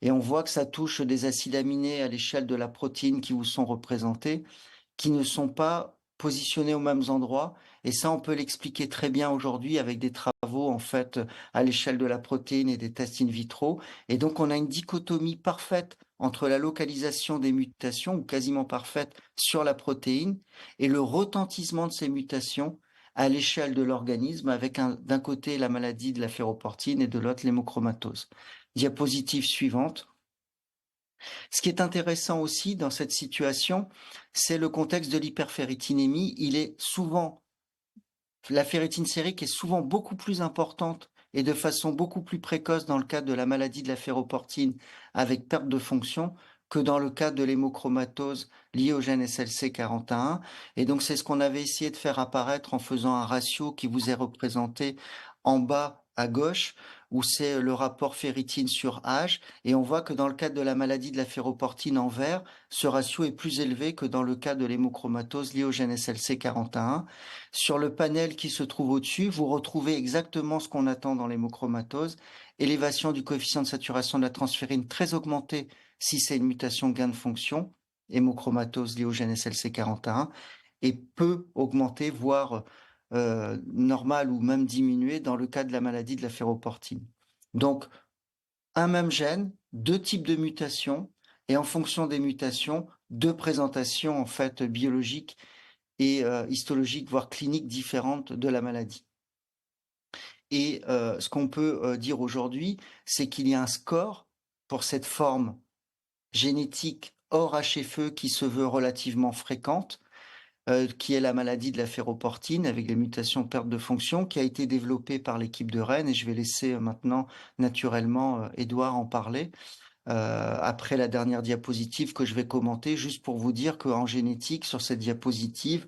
Et on voit que ça touche des acides aminés à l'échelle de la protéine qui vous sont représentés, qui ne sont pas positionnés aux mêmes endroits. Et ça, on peut l'expliquer très bien aujourd'hui avec des travaux en fait, à l'échelle de la protéine et des tests in vitro. Et donc, on a une dichotomie parfaite entre la localisation des mutations, ou quasiment parfaite, sur la protéine, et le retentissement de ces mutations à l'échelle de l'organisme, avec d'un côté la maladie de la ferroportine et de l'autre l'hémochromatose. Diapositive suivante. Ce qui est intéressant aussi dans cette situation, c'est le contexte de l'hyperféritinémie. La ferritine sérique est souvent beaucoup plus importante et de façon beaucoup plus précoce dans le cadre de la maladie de la ferroportine avec perte de fonction que dans le cas de l'hémochromatose liée au gène SLC41. Et donc, c'est ce qu'on avait essayé de faire apparaître en faisant un ratio qui vous est représenté en bas à gauche, où c'est le rapport ferritine sur âge. Et on voit que dans le cadre de la maladie de la ferroportine en vert, ce ratio est plus élevé que dans le cas de l'hémochromatose liée au gène SLC41. Sur le panel qui se trouve au-dessus, vous retrouvez exactement ce qu'on attend dans l'hémochromatose, élévation du coefficient de saturation de la transférine très augmentée si c'est une mutation gain de fonction, hémochromatose liée au gène SLC41, et peu augmentée, voire normale ou même diminuée dans le cas de la maladie de la ferroportine. Donc, un même gène, deux types de mutations, et en fonction des mutations, deux présentations en fait biologiques et histologiques, voire cliniques différentes de la maladie. Et ce qu'on peut dire aujourd'hui, c'est qu'il y a un score pour cette forme génétique hors HFE qui se veut relativement fréquente, qui est la maladie de la ferroportine avec les mutations perte de fonction, qui a été développée par l'équipe de Rennes, et je vais laisser maintenant naturellement Édouard en parler. Après la dernière diapositive que je vais commenter, juste pour vous dire qu'en génétique, sur cette diapositive,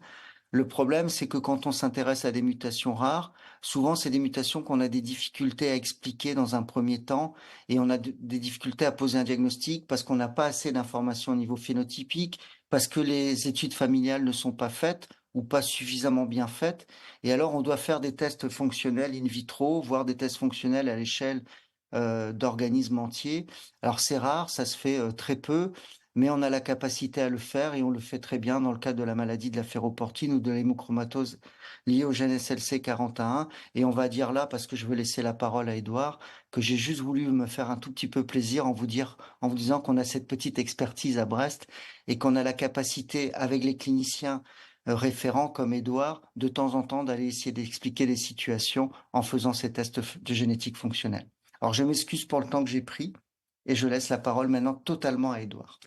le problème, c'est que quand on s'intéresse à des mutations rares, souvent c'est des mutations qu'on a des difficultés à expliquer dans un premier temps et on a des difficultés à poser un diagnostic parce qu'on n'a pas assez d'informations au niveau phénotypique, parce que les études familiales ne sont pas faites ou pas suffisamment bien faites. Et alors on doit faire des tests fonctionnels in vitro, voire des tests fonctionnels à l'échelle d'organismes entiers. Alors c'est rare, ça se fait très peu, mais on a la capacité à le faire et on le fait très bien dans le cadre de la maladie de la ferroportine ou de l'hémochromatose liée au gène SLC41. Et on va dire là, parce que je veux laisser la parole à Édouard, que j'ai juste voulu me faire un tout petit peu plaisir en vous disant qu'on a cette petite expertise à Brest et qu'on a la capacité avec les cliniciens référents comme Édouard, de temps en temps, d'aller essayer d'expliquer des situations en faisant ces tests de génétique fonctionnelle. Alors, je m'excuse pour le temps que j'ai pris et je laisse la parole maintenant totalement à Édouard.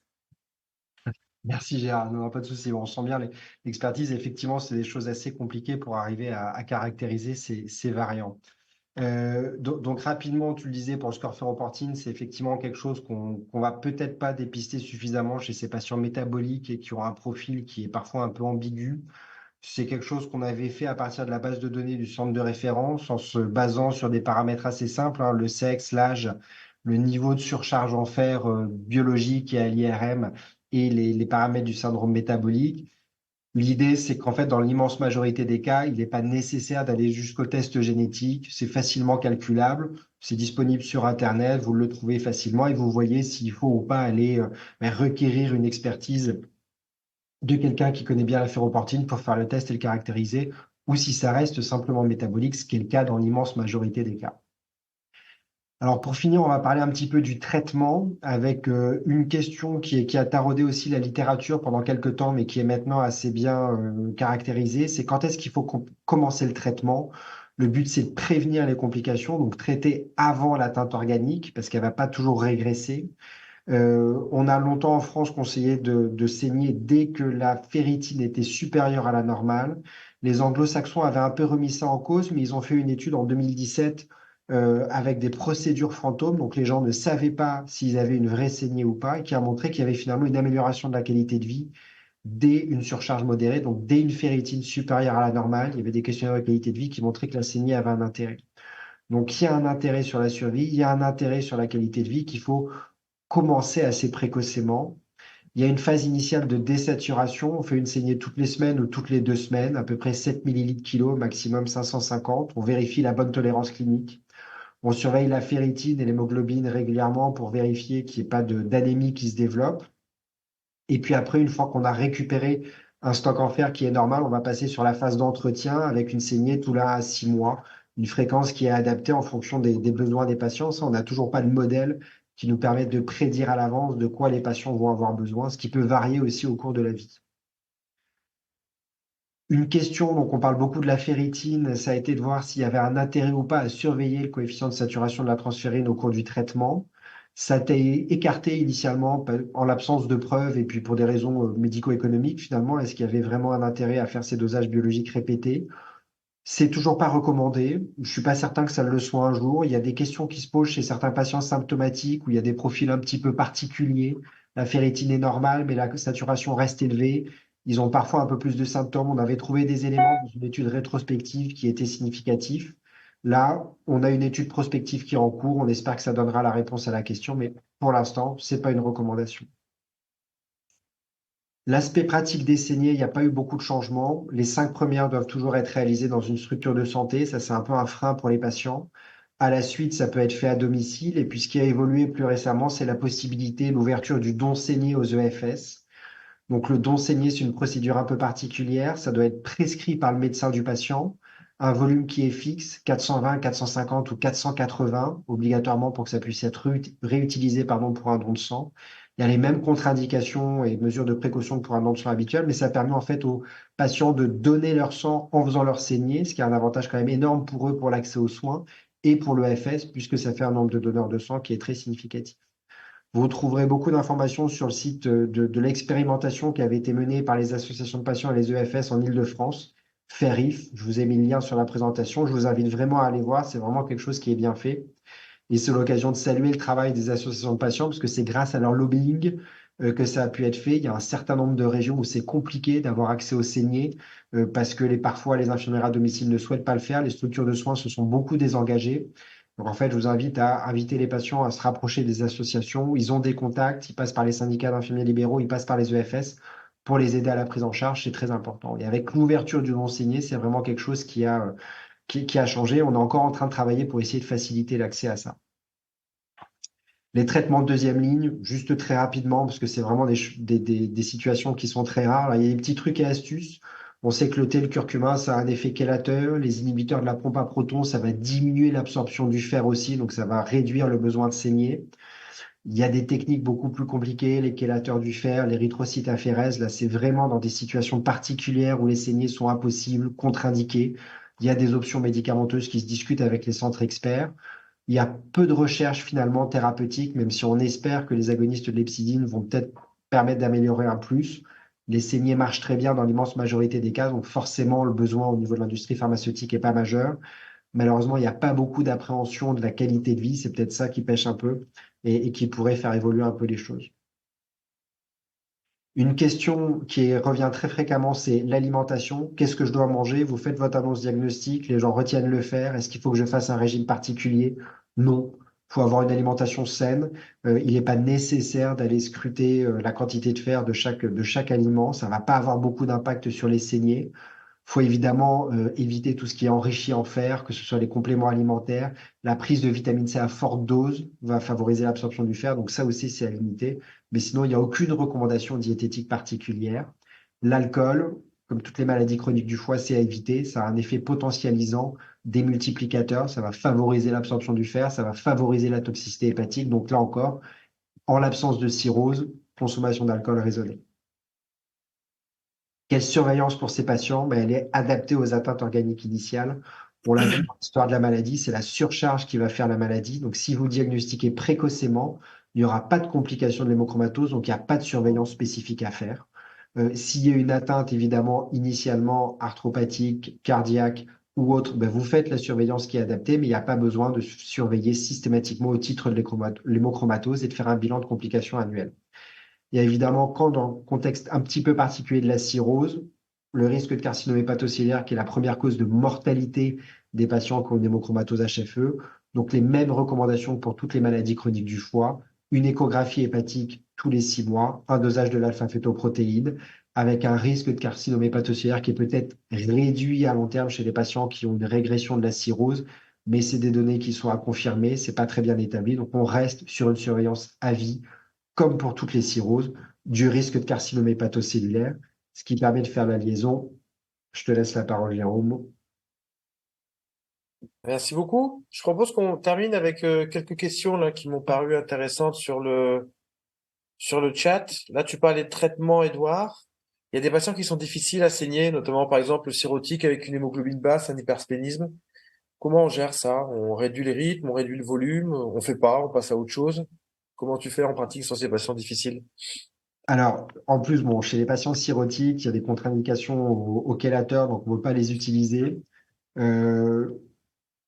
Merci Gérard, non, pas de souci. Bon, on sent bien l'expertise. Effectivement, c'est des choses assez compliquées pour arriver à caractériser ces variants. Donc, rapidement, tu le disais, pour le score ferroportine, c'est effectivement quelque chose qu'on va peut-être pas dépister suffisamment chez ces patients métaboliques et qui ont un profil qui est parfois un peu ambigu. C'est quelque chose qu'on avait fait à partir de la base de données du centre de référence en se basant sur des paramètres assez simples, hein, le sexe, l'âge, le niveau de surcharge en fer biologique et à l'IRM et les paramètres du syndrome métabolique. L'idée, c'est qu'en fait, dans l'immense majorité des cas, il n'est pas nécessaire d'aller jusqu'au test génétique. C'est facilement calculable. C'est disponible sur Internet. Vous le trouvez facilement et vous voyez s'il faut ou pas aller requérir une expertise de quelqu'un qui connaît bien la ferroportine pour faire le test et le caractériser, ou si ça reste simplement métabolique, ce qui est le cas dans l'immense majorité des cas. Alors pour finir, on va parler un petit peu du traitement avec une question qui a taraudé aussi la littérature pendant quelques temps, mais qui est maintenant assez bien caractérisée. C'est quand est-ce qu'il faut commencer le traitement? Le but, c'est de prévenir les complications, donc traiter avant l'atteinte organique, parce qu'elle va pas toujours régresser. On a longtemps en France conseillé de saigner dès que la ferritine était supérieure à la normale. Les anglo-saxons avaient un peu remis ça en cause, mais ils ont fait une étude en 2017 avec des procédures fantômes, donc les gens ne savaient pas s'ils avaient une vraie saignée ou pas, et qui a montré qu'il y avait finalement une amélioration de la qualité de vie dès une surcharge modérée, donc dès une ferritine supérieure à la normale. Il y avait des questionnaires de qualité de vie qui montraient que la saignée avait un intérêt. Donc il y a un intérêt sur la survie, il y a un intérêt sur la qualité de vie qu'il faut commencer assez précocement. Il y a une phase initiale de désaturation. On fait une saignée toutes les semaines ou toutes les 2 semaines, à peu près 7 millilitres kilo, maximum 550. On vérifie la bonne tolérance clinique. On surveille la ferritine et l'hémoglobine régulièrement pour vérifier qu'il n'y ait pas d'anémie qui se développe. Et puis après, une fois qu'on a récupéré un stock en fer qui est normal, on va passer sur la phase d'entretien avec une saignée tous les 6 mois, une fréquence qui est adaptée en fonction des besoins des patients. Ça, on n'a toujours pas de modèle qui nous permette de prédire à l'avance de quoi les patients vont avoir besoin, ce qui peut varier aussi au cours de la vie. Une question, donc on parle beaucoup de la ferritine, ça a été de voir s'il y avait un intérêt ou pas à surveiller le coefficient de saturation de la transférine au cours du traitement. Ça a été écarté initialement en l'absence de preuves et puis pour des raisons médico-économiques finalement. Est-ce qu'il y avait vraiment un intérêt à faire ces dosages biologiques répétés? C'est toujours pas recommandé. Je suis pas certain que ça le soit un jour. Il y a des questions qui se posent chez certains patients symptomatiques où il y a des profils un petit peu particuliers. La ferritine est normale, mais la saturation reste élevée. Ils ont parfois un peu plus de symptômes. On avait trouvé des éléments dans une étude rétrospective qui étaient significatifs. Là, on a une étude prospective qui est en cours. On espère que ça donnera la réponse à la question, mais pour l'instant, c'est pas une recommandation. L'aspect pratique des saignées, il n'y a pas eu beaucoup de changements. Les 5 premières doivent toujours être réalisées dans une structure de santé. Ça, c'est un peu un frein pour les patients. À la suite, ça peut être fait à domicile. Et puis, ce qui a évolué plus récemment, c'est la possibilité, l'ouverture du don saigné aux EFS. Donc, le don saigné, c'est une procédure un peu particulière. Ça doit être prescrit par le médecin du patient. Un volume qui est fixe, 420, 450 ou 480, obligatoirement pour que ça puisse être réutilisé pour un don de sang. Il y a les mêmes contre-indications et mesures de précaution que pour un don de sang habituel, mais ça permet en fait aux patients de donner leur sang en faisant leur saignée, ce qui a un avantage quand même énorme pour eux pour l'accès aux soins et pour le FS, puisque ça fait un nombre de donneurs de sang qui est très significatif. Vous trouverez beaucoup d'informations sur le site de l'expérimentation qui avait été menée par les associations de patients et les EFS en Île-de-France, FAIRIF. Je vous ai mis le lien sur la présentation. Je vous invite vraiment à aller voir. C'est vraiment quelque chose qui est bien fait. Et c'est l'occasion de saluer le travail des associations de patients parce que c'est grâce à leur lobbying que ça a pu être fait. Il y a un certain nombre de régions où c'est compliqué d'avoir accès aux saignées parce que parfois les infirmières à domicile ne souhaitent pas le faire. Les structures de soins se sont beaucoup désengagées. Donc en fait, je vous invite à inviter les patients à se rapprocher des associations. Ils ont des contacts, ils passent par les syndicats d'infirmiers libéraux, ils passent par les EFS pour les aider à la prise en charge. C'est très important. Et avec l'ouverture du non-saigné, c'est vraiment quelque chose qui a changé. On est encore en train de travailler pour essayer de faciliter l'accès à ça. Les traitements de deuxième ligne, juste très rapidement, parce que c'est vraiment des situations qui sont très rares. Là, il y a des petits trucs et astuces. On sait que le thé, le curcuma, ça a un effet chélateur. Les inhibiteurs de la pompe à protons, ça va diminuer l'absorption du fer aussi, donc ça va réduire le besoin de saigner. Il y a des techniques beaucoup plus compliquées, les chélateurs du fer, l'érythrocyte aphérèse. Là, c'est vraiment dans des situations particulières où les saignées sont impossibles, contre-indiquées. Il y a des options médicamenteuses qui se discutent avec les centres experts. Il y a peu de recherches finalement thérapeutiques, même si on espère que les agonistes de l'hepcidine vont peut-être permettre d'améliorer un plus. Les saignées marchent très bien dans l'immense majorité des cas, donc forcément le besoin au niveau de l'industrie pharmaceutique n'est pas majeur. Malheureusement, il n'y a pas beaucoup d'appréhension de la qualité de vie, c'est peut-être ça qui pêche un peu et qui pourrait faire évoluer un peu les choses. Une question qui revient très fréquemment, c'est l'alimentation. Qu'est-ce que je dois manger? Vous faites votre annonce diagnostique, les gens retiennent le faire. Est-ce qu'il faut que je fasse un régime particulier? Non. Il faut avoir une alimentation saine. Il n'est pas nécessaire d'aller scruter la quantité de fer de chaque aliment. Ça ne va pas avoir beaucoup d'impact sur les saignées. Il faut évidemment éviter tout ce qui est enrichi en fer, que ce soit les compléments alimentaires. La prise de vitamine C à forte dose va favoriser l'absorption du fer, donc ça aussi c'est à limiter. Mais sinon, il n'y a aucune recommandation diététique particulière. L'alcool, comme toutes les maladies chroniques du foie, c'est à éviter. Ça a un effet potentialisant, démultiplicateur. Ça va favoriser l'absorption du fer, ça va favoriser la toxicité hépatique. Donc là encore, en l'absence de cirrhose, consommation d'alcool raisonnée. Quelle surveillance pour ces patients? Ben, elle est adaptée aux atteintes organiques initiales. On l'a vu dans l'histoire de la maladie, c'est la surcharge qui va faire la maladie. Donc, si vous diagnostiquez précocement, il n'y aura pas de complications de l'hémochromatose, donc il n'y a pas de surveillance spécifique à faire. S'il y a une atteinte, évidemment, initialement arthropathique, cardiaque ou autre, ben, vous faites la surveillance qui est adaptée, mais il n'y a pas besoin de surveiller systématiquement au titre de l'hémochromatose et de faire un bilan de complications annuel. Il y a évidemment, quand dans le contexte un petit peu particulier de la cirrhose, le risque de carcinome hépatocellulaire qui est la première cause de mortalité des patients qui ont une hémochromatose HFE. Donc les mêmes recommandations que pour toutes les maladies chroniques du foie, une échographie hépatique tous les 6 mois, un dosage de l'alpha-fétoprotéine, avec un risque de carcinome hépatocellulaire qui est peut-être réduit à long terme chez les patients qui ont une régression de la cirrhose, mais c'est des données qui sont à confirmer, c'est pas très bien établi, donc on reste sur une surveillance à vie comme pour toutes les cirrhoses, du risque de carcinome hépatocellulaire, ce qui permet de faire la liaison. Je te laisse la parole, Jérôme. Merci beaucoup. Je propose qu'on termine avec quelques questions là qui m'ont paru intéressantes sur le chat. Là, tu parlais de traitement, Edouard. Il y a des patients qui sont difficiles à saigner, notamment par exemple le cirrhotique avec une hémoglobine basse, un hypersplénisme. Comment on gère ça? On réduit les rythmes, on réduit le volume, on fait pas, on passe à autre chose. Comment tu fais en pratique sur ces patients difficiles? Alors, en plus, bon, chez les patients cirrhotiques, il y a des contre-indications au chélateur, donc on ne peut pas les utiliser. Euh,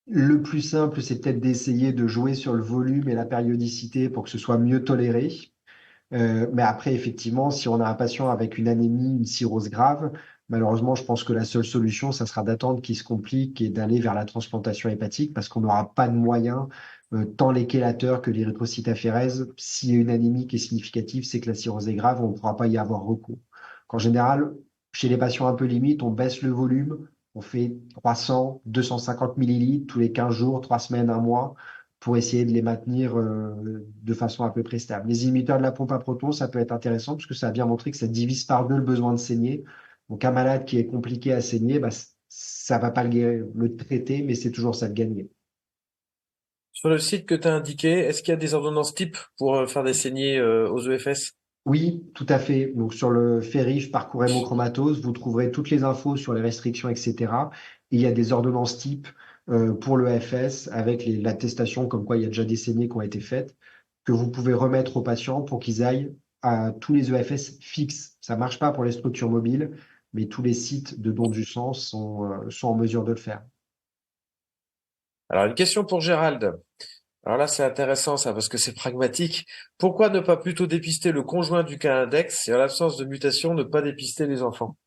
le plus simple, c'est peut-être d'essayer de jouer sur le volume et la périodicité pour que ce soit mieux toléré. Mais après, effectivement, si on a un patient avec une anémie, une cirrhose grave, malheureusement, je pense que la seule solution, ça sera d'attendre qu'il se complique et d'aller vers la transplantation hépatique parce qu'on n'aura pas de moyens, tant les chélateurs que l'érythrocyte aphérèse. S'il y a une anémie qui est significative, c'est que la cirrhose est grave, on ne pourra pas y avoir recours. En général, chez les patients un peu limites, on baisse le volume, on fait 300, 250 millilitres tous les 15 jours, 3 semaines, un mois pour essayer de les maintenir de façon à peu près stable. Les inhibiteurs de la pompe à protons, ça peut être intéressant parce que ça a bien montré que ça divise par deux le besoin de saigner. Donc un malade qui est compliqué à saigner, bah, ça va pas le traiter, mais c'est toujours ça de gagner. Sur le site que tu as indiqué, est-ce qu'il y a des ordonnances types pour faire des saignées aux EFS? Oui, tout à fait. Donc sur le FERIF, parcours hémochromatose, vous trouverez toutes les infos sur les restrictions, etc. Et il y a des ordonnances types pour le FS avec l'attestation comme quoi il y a déjà des saignées qui ont été faites que vous pouvez remettre aux patients pour qu'ils aillent à tous les EFS fixes. Ça marche pas pour les structures mobiles, mais tous les sites de don du sang sont en mesure de le faire. Alors, une question pour Gérald. Alors là, c'est intéressant ça, parce que c'est pragmatique. Pourquoi ne pas plutôt dépister le conjoint du cas index et en l'absence de mutation, ne pas dépister les enfants?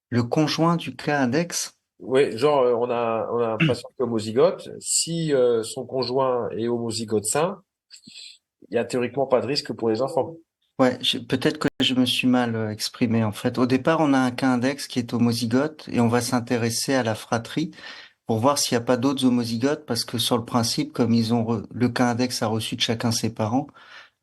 Le conjoint du cas index, Oui, genre, on a un patient qui est homozygote. Si son conjoint est homozygote sain, il y a théoriquement pas de risque pour les enfants. ouais, peut-être que je me suis mal exprimé en fait. Au départ, on a un cas index qui est homozygote et on va s'intéresser à la fratrie pour voir s'il n'y a pas d'autres homozygotes parce que sur le principe, comme le cas index a reçu de chacun ses parents,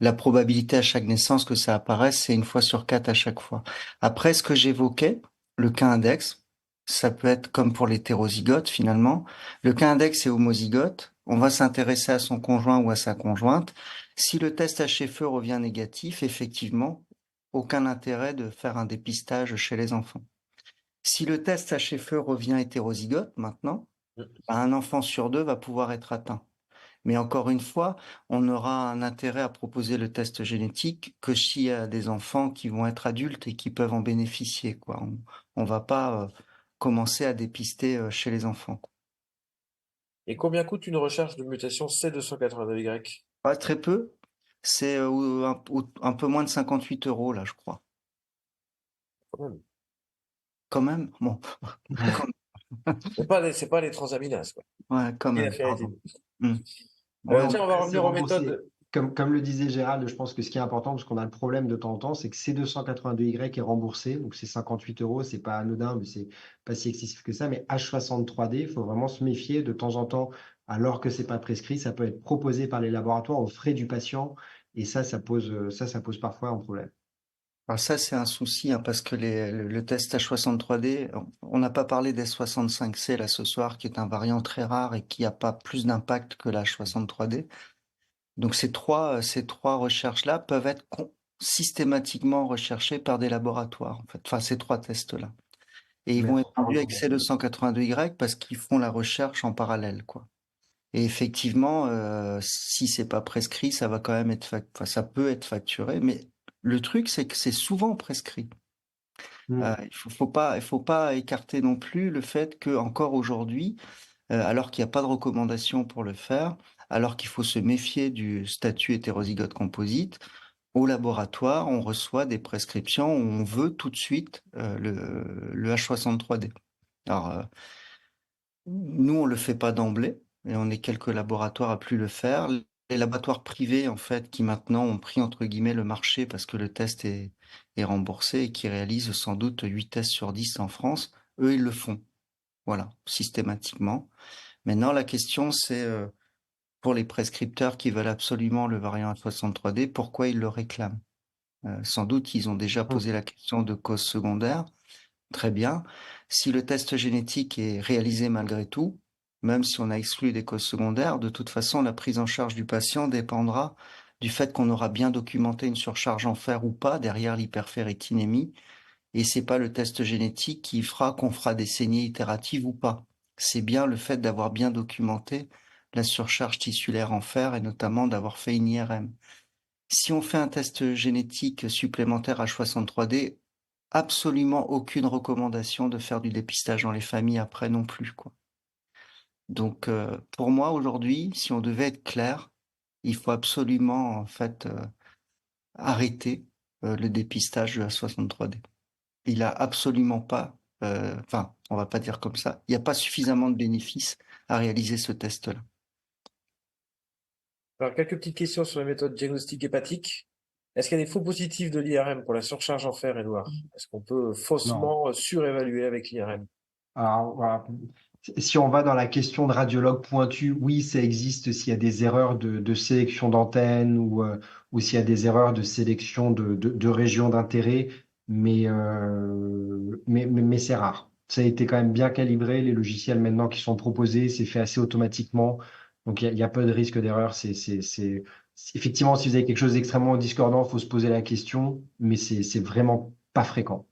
la probabilité à chaque naissance que ça apparaisse, c'est une fois sur quatre à chaque fois. Après, ce que j'évoquais, le cas index, ça peut être comme pour l'hétérozygote finalement. Le cas index est homozygote. On va s'intéresser à son conjoint ou à sa conjointe. Si le test à Schaeffer revient négatif, effectivement, aucun intérêt de faire un dépistage chez les enfants. Si le test à Schaeffer revient hétérozygote maintenant, un enfant sur deux va pouvoir être atteint. Mais encore une fois, on aura un intérêt à proposer le test génétique que s'il y a des enfants qui vont être adultes et qui peuvent en bénéficier, quoi. On va pas commencer à dépister chez les enfants. Et combien coûte une recherche de mutation C282Y? Pas très peu, c'est un peu moins de 58 euros là, je crois. Quand même. Quand même, bon, quand C'est pas les transaminases, quoi. ouais, quand Et la même, pardon. ferritine. Hmm. Ouais, Tiens, on va C'est revenir aux remboursé. méthodes. Comme le disait Gérald, je pense que ce qui est important, parce qu'on a le problème de temps en temps, c'est que C282Y est remboursé, donc c'est 58 euros, c'est pas anodin, mais c'est pas si excessif que ça. Mais H63D, il faut vraiment se méfier de temps en temps, alors que c'est pas prescrit, ça peut être proposé par les laboratoires aux frais du patient, et ça pose parfois un problème. Alors ça, c'est un souci, hein, parce que le test H63D, on n'a pas parlé des 65C là ce soir, qui est un variant très rare et qui n'a pas plus d'impact que la H63D. Donc ces trois recherches-là peuvent être systématiquement recherchées par des laboratoires, en fait. Enfin, ces trois tests-là. Et ils Mais vont être à vus avec recommander. C282Y parce qu'ils font la recherche en parallèle, quoi. Et effectivement, si c'est pas prescrit, ça va quand même enfin, ça peut être facturé, mais le truc, c'est que c'est souvent prescrit. Mm. Il faut pas écarter non plus le fait que encore aujourd'hui, alors qu'il n'y a pas de recommandation pour le faire, alors qu'il faut se méfier du statut hétérozygote composite, au laboratoire, on reçoit des prescriptions où on veut tout de suite le H63D. Alors, nous, on le fait pas d'emblée, et on est quelques laboratoires à plus le faire. Les laboratoires privés, en fait, qui maintenant ont pris entre guillemets le marché parce que le test est remboursé et qui réalisent sans doute 8 tests sur 10 en France, eux, ils le font. Voilà, systématiquement. Maintenant, la question, c'est pour les prescripteurs qui veulent absolument le variant A63D, pourquoi ils le réclament? Sans doute, ils ont déjà Mm. posé la question de cause secondaire, très bien. Si le test génétique est réalisé malgré tout, même si on a exclu des causes secondaires, de toute façon, la prise en charge du patient dépendra du fait qu'on aura bien documenté une surcharge en fer ou pas derrière l'hyperféritinémie. Et c'est pas le test génétique qui fera qu'on fera des saignées itératives ou pas. C'est bien le fait d'avoir bien documenté la surcharge tissulaire en fer et notamment d'avoir fait une IRM. Si on fait un test génétique supplémentaire H63D, absolument aucune recommandation de faire du dépistage dans les familles après non plus, quoi. Donc, pour moi, aujourd'hui, si on devait être clair, il faut absolument, en fait, arrêter le dépistage de H63D. Il a absolument pas, enfin, on va pas dire comme ça, il n'y a pas suffisamment de bénéfices à réaliser ce test-là. Alors, quelques petites questions sur les méthodes diagnostiques hépatiques. Est-ce qu'il y a des faux positifs de l'IRM pour la surcharge en fer, Edouard? Est-ce qu'on peut Non. faussement surévaluer avec l'IRM? Alors, voilà. Si on va dans la question de radiologue pointu, oui, ça existe s'il y a des erreurs de sélection d'antenne ou s'il y a des erreurs de sélection de régions d'intérêt, mais c'est rare. Ça a été quand même bien calibré. Les logiciels maintenant qui sont proposés, c'est fait assez automatiquement. Donc, il y a peu de risque d'erreur. Effectivement, si vous avez quelque chose d'extrêmement discordant, il faut se poser la question, mais c'est vraiment pas fréquent.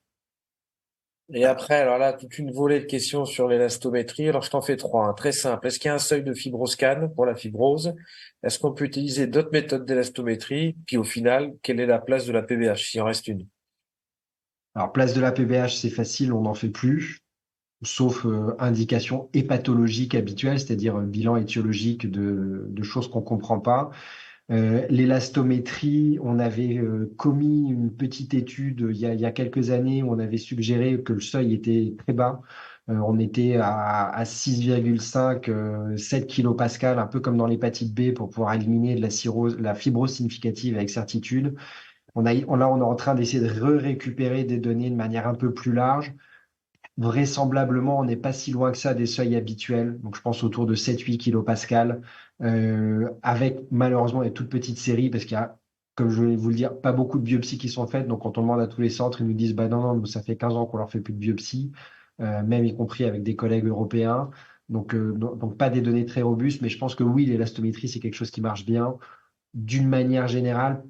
Et après, alors là, toute une volée de questions sur l'élastométrie. Alors, je t'en fais trois, hein, très simple. Est-ce qu'il y a un seuil de fibroscan pour la fibrose? Est-ce qu'on peut utiliser d'autres méthodes d'élastométrie? Puis au final, quelle est la place de la PBH, s'il en reste une? Alors, place de la PBH, c'est facile, on n'en fait plus, sauf indication hépatologique habituelle, c'est-à-dire bilan étiologique de choses qu'on ne comprend pas. L'élastométrie, on avait commis une petite étude il y a quelques années où on avait suggéré que le seuil était très bas. On était à 6,5, 7 kilopascal, un peu comme dans l'hépatite B, pour pouvoir éliminer de la cirrhose, la fibrose significative avec certitude. Là, on est en train d'essayer de récupérer des données de manière un peu plus large. Vraisemblablement, on n'est pas si loin que ça des seuils habituels, donc je pense autour de 7-8 kilopascal, avec malheureusement des toutes petites séries, parce qu'il y a, comme je vais vous le dire, pas beaucoup de biopsies qui sont faites. Donc quand on demande à tous les centres, ils nous disent, bah non, non, nous, ça fait 15 ans qu'on leur fait plus de biopsies, même y compris avec des collègues européens. Donc pas des données très robustes, mais je pense que oui, l'élastométrie, c'est quelque chose qui marche bien. D'une manière générale,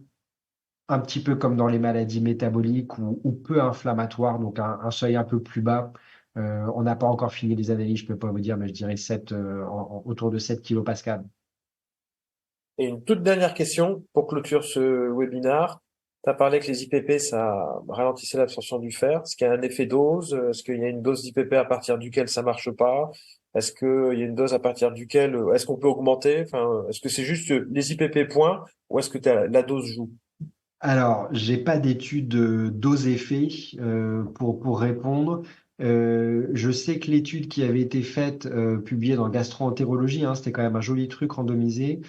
un petit peu comme dans les maladies métaboliques ou peu inflammatoires, donc un seuil un peu plus bas. On n'a pas encore fini les analyses, je ne peux pas vous dire, mais je dirais 7, autour de 7 kilopascal. Et une toute dernière question pour clôture ce webinaire. Tu as parlé que les IPP, ça ralentissait l'absorption du fer. Est-ce qu'il y a un effet dose? Est-ce qu'il y a une dose d'IPP à partir duquel ça marche pas? Est-ce qu'il y a une dose à partir duquel, est-ce qu'on peut augmenter? Enfin, est-ce que c'est juste les IPP point ou est-ce que la dose joue? Alors, j'ai pas d'étude dose-effet pour répondre. Je sais que l'étude qui avait été faite, publiée dans Gastro-entérologie, hein, c'était quand même un joli truc randomisé.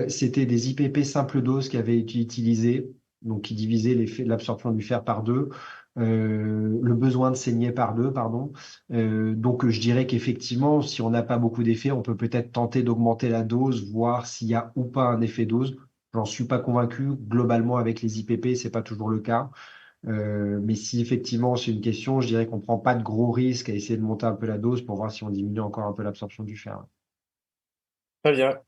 C'était des IPP simple dose qui avaient été utilisés, donc qui divisaient l'absorption du fer par deux, le besoin de saigner par deux, pardon. Donc, je dirais qu'effectivement, si on n'a pas beaucoup d'effets, on peut peut-être tenter d'augmenter la dose, voir s'il y a ou pas un effet dose. J'en suis pas convaincu. Globalement, avec les IPP, c'est pas toujours le cas. Mais si effectivement c'est une question, je dirais qu'on prend pas de gros risques à essayer de monter un peu la dose pour voir si on diminue encore un peu l'absorption du fer. Très bien.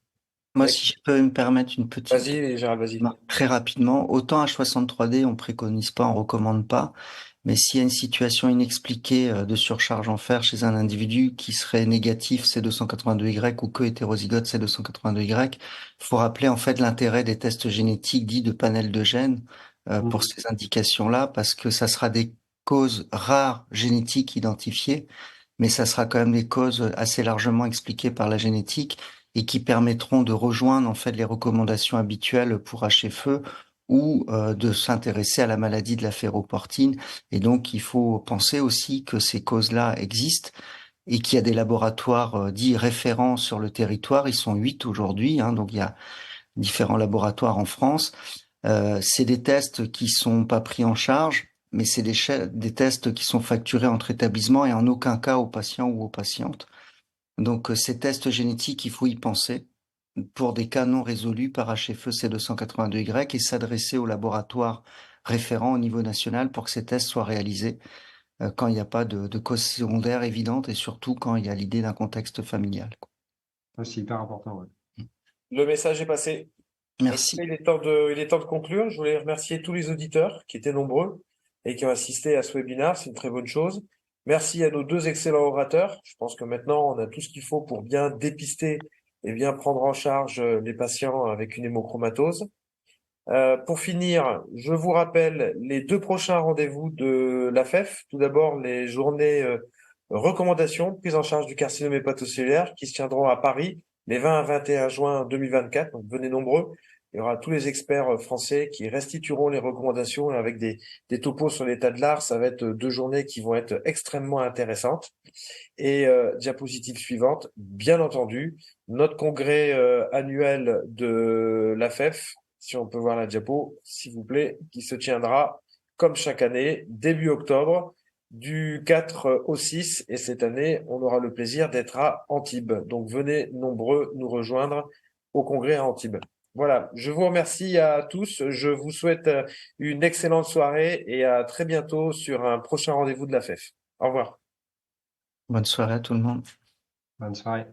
Moi, Éc- si je peux me permettre une petite Vas-y, Gérald, vas-y. remarque très rapidement, autant H63D, on préconise pas, on recommande pas, mais s'il y a une situation inexpliquée de surcharge en fer chez un individu qui serait négatif C282Y ou que hétérozygote C282Y, faut rappeler en fait l'intérêt des tests génétiques dits de panel de gènes pour Mhm. ces indications-là, parce que ça sera des causes rares génétiques identifiées, mais ça sera quand même des causes assez largement expliquées par la génétique et qui permettront de rejoindre en fait les recommandations habituelles pour HFE ou de s'intéresser à la maladie de la ferroportine. Et donc, il faut penser aussi que ces causes-là existent et qu'il y a des laboratoires dits référents sur le territoire. Ils sont 8 aujourd'hui, hein, donc il y a différents laboratoires en France. C'est des tests qui sont pas pris en charge, mais c'est des tests qui sont facturés entre établissements et en aucun cas aux patients ou aux patientes. Donc, ces tests génétiques, il faut y penser pour des cas non résolus par HFE C282Y et s'adresser au laboratoire référent au niveau national pour que ces tests soient réalisés. quand il n'y a pas de cause secondaire évidente et surtout quand il y a l'idée d'un contexte familial, quoi. C'est hyper important, ouais. Le message est passé. Merci. Écoutez, il est temps de conclure. Je voulais remercier tous les auditeurs qui étaient nombreux et qui ont assisté à ce webinaire. C'est une très bonne chose. Merci à nos deux excellents orateurs. Je pense que maintenant, on a tout ce qu'il faut pour bien dépister et bien prendre en charge les patients avec une hémochromatose. Pour finir, je vous rappelle les deux prochains rendez-vous de l'AFEF. Tout d'abord, les journées recommandations, prise en charge du carcinome hépatocellulaire qui se tiendront à Paris les 20 à 21 juin 2024. Donc, venez nombreux. Il y aura tous les experts français qui restitueront les recommandations et avec des topos sur l'état de l'art. Ça va être deux journées qui vont être extrêmement intéressantes. Et diapositive suivante, bien entendu, notre congrès annuel de l'AFEF, si on peut voir la diapo, s'il vous plaît, qui se tiendra comme chaque année, début octobre, du 4 au 6. Et cette année, on aura le plaisir d'être à Antibes. Donc venez nombreux nous rejoindre au congrès à Antibes. Voilà, je vous remercie à tous. Je vous souhaite une excellente soirée et à très bientôt sur un prochain rendez-vous de l'AFEF. Au revoir. Bonne soirée à tout le monde. Bonne soirée.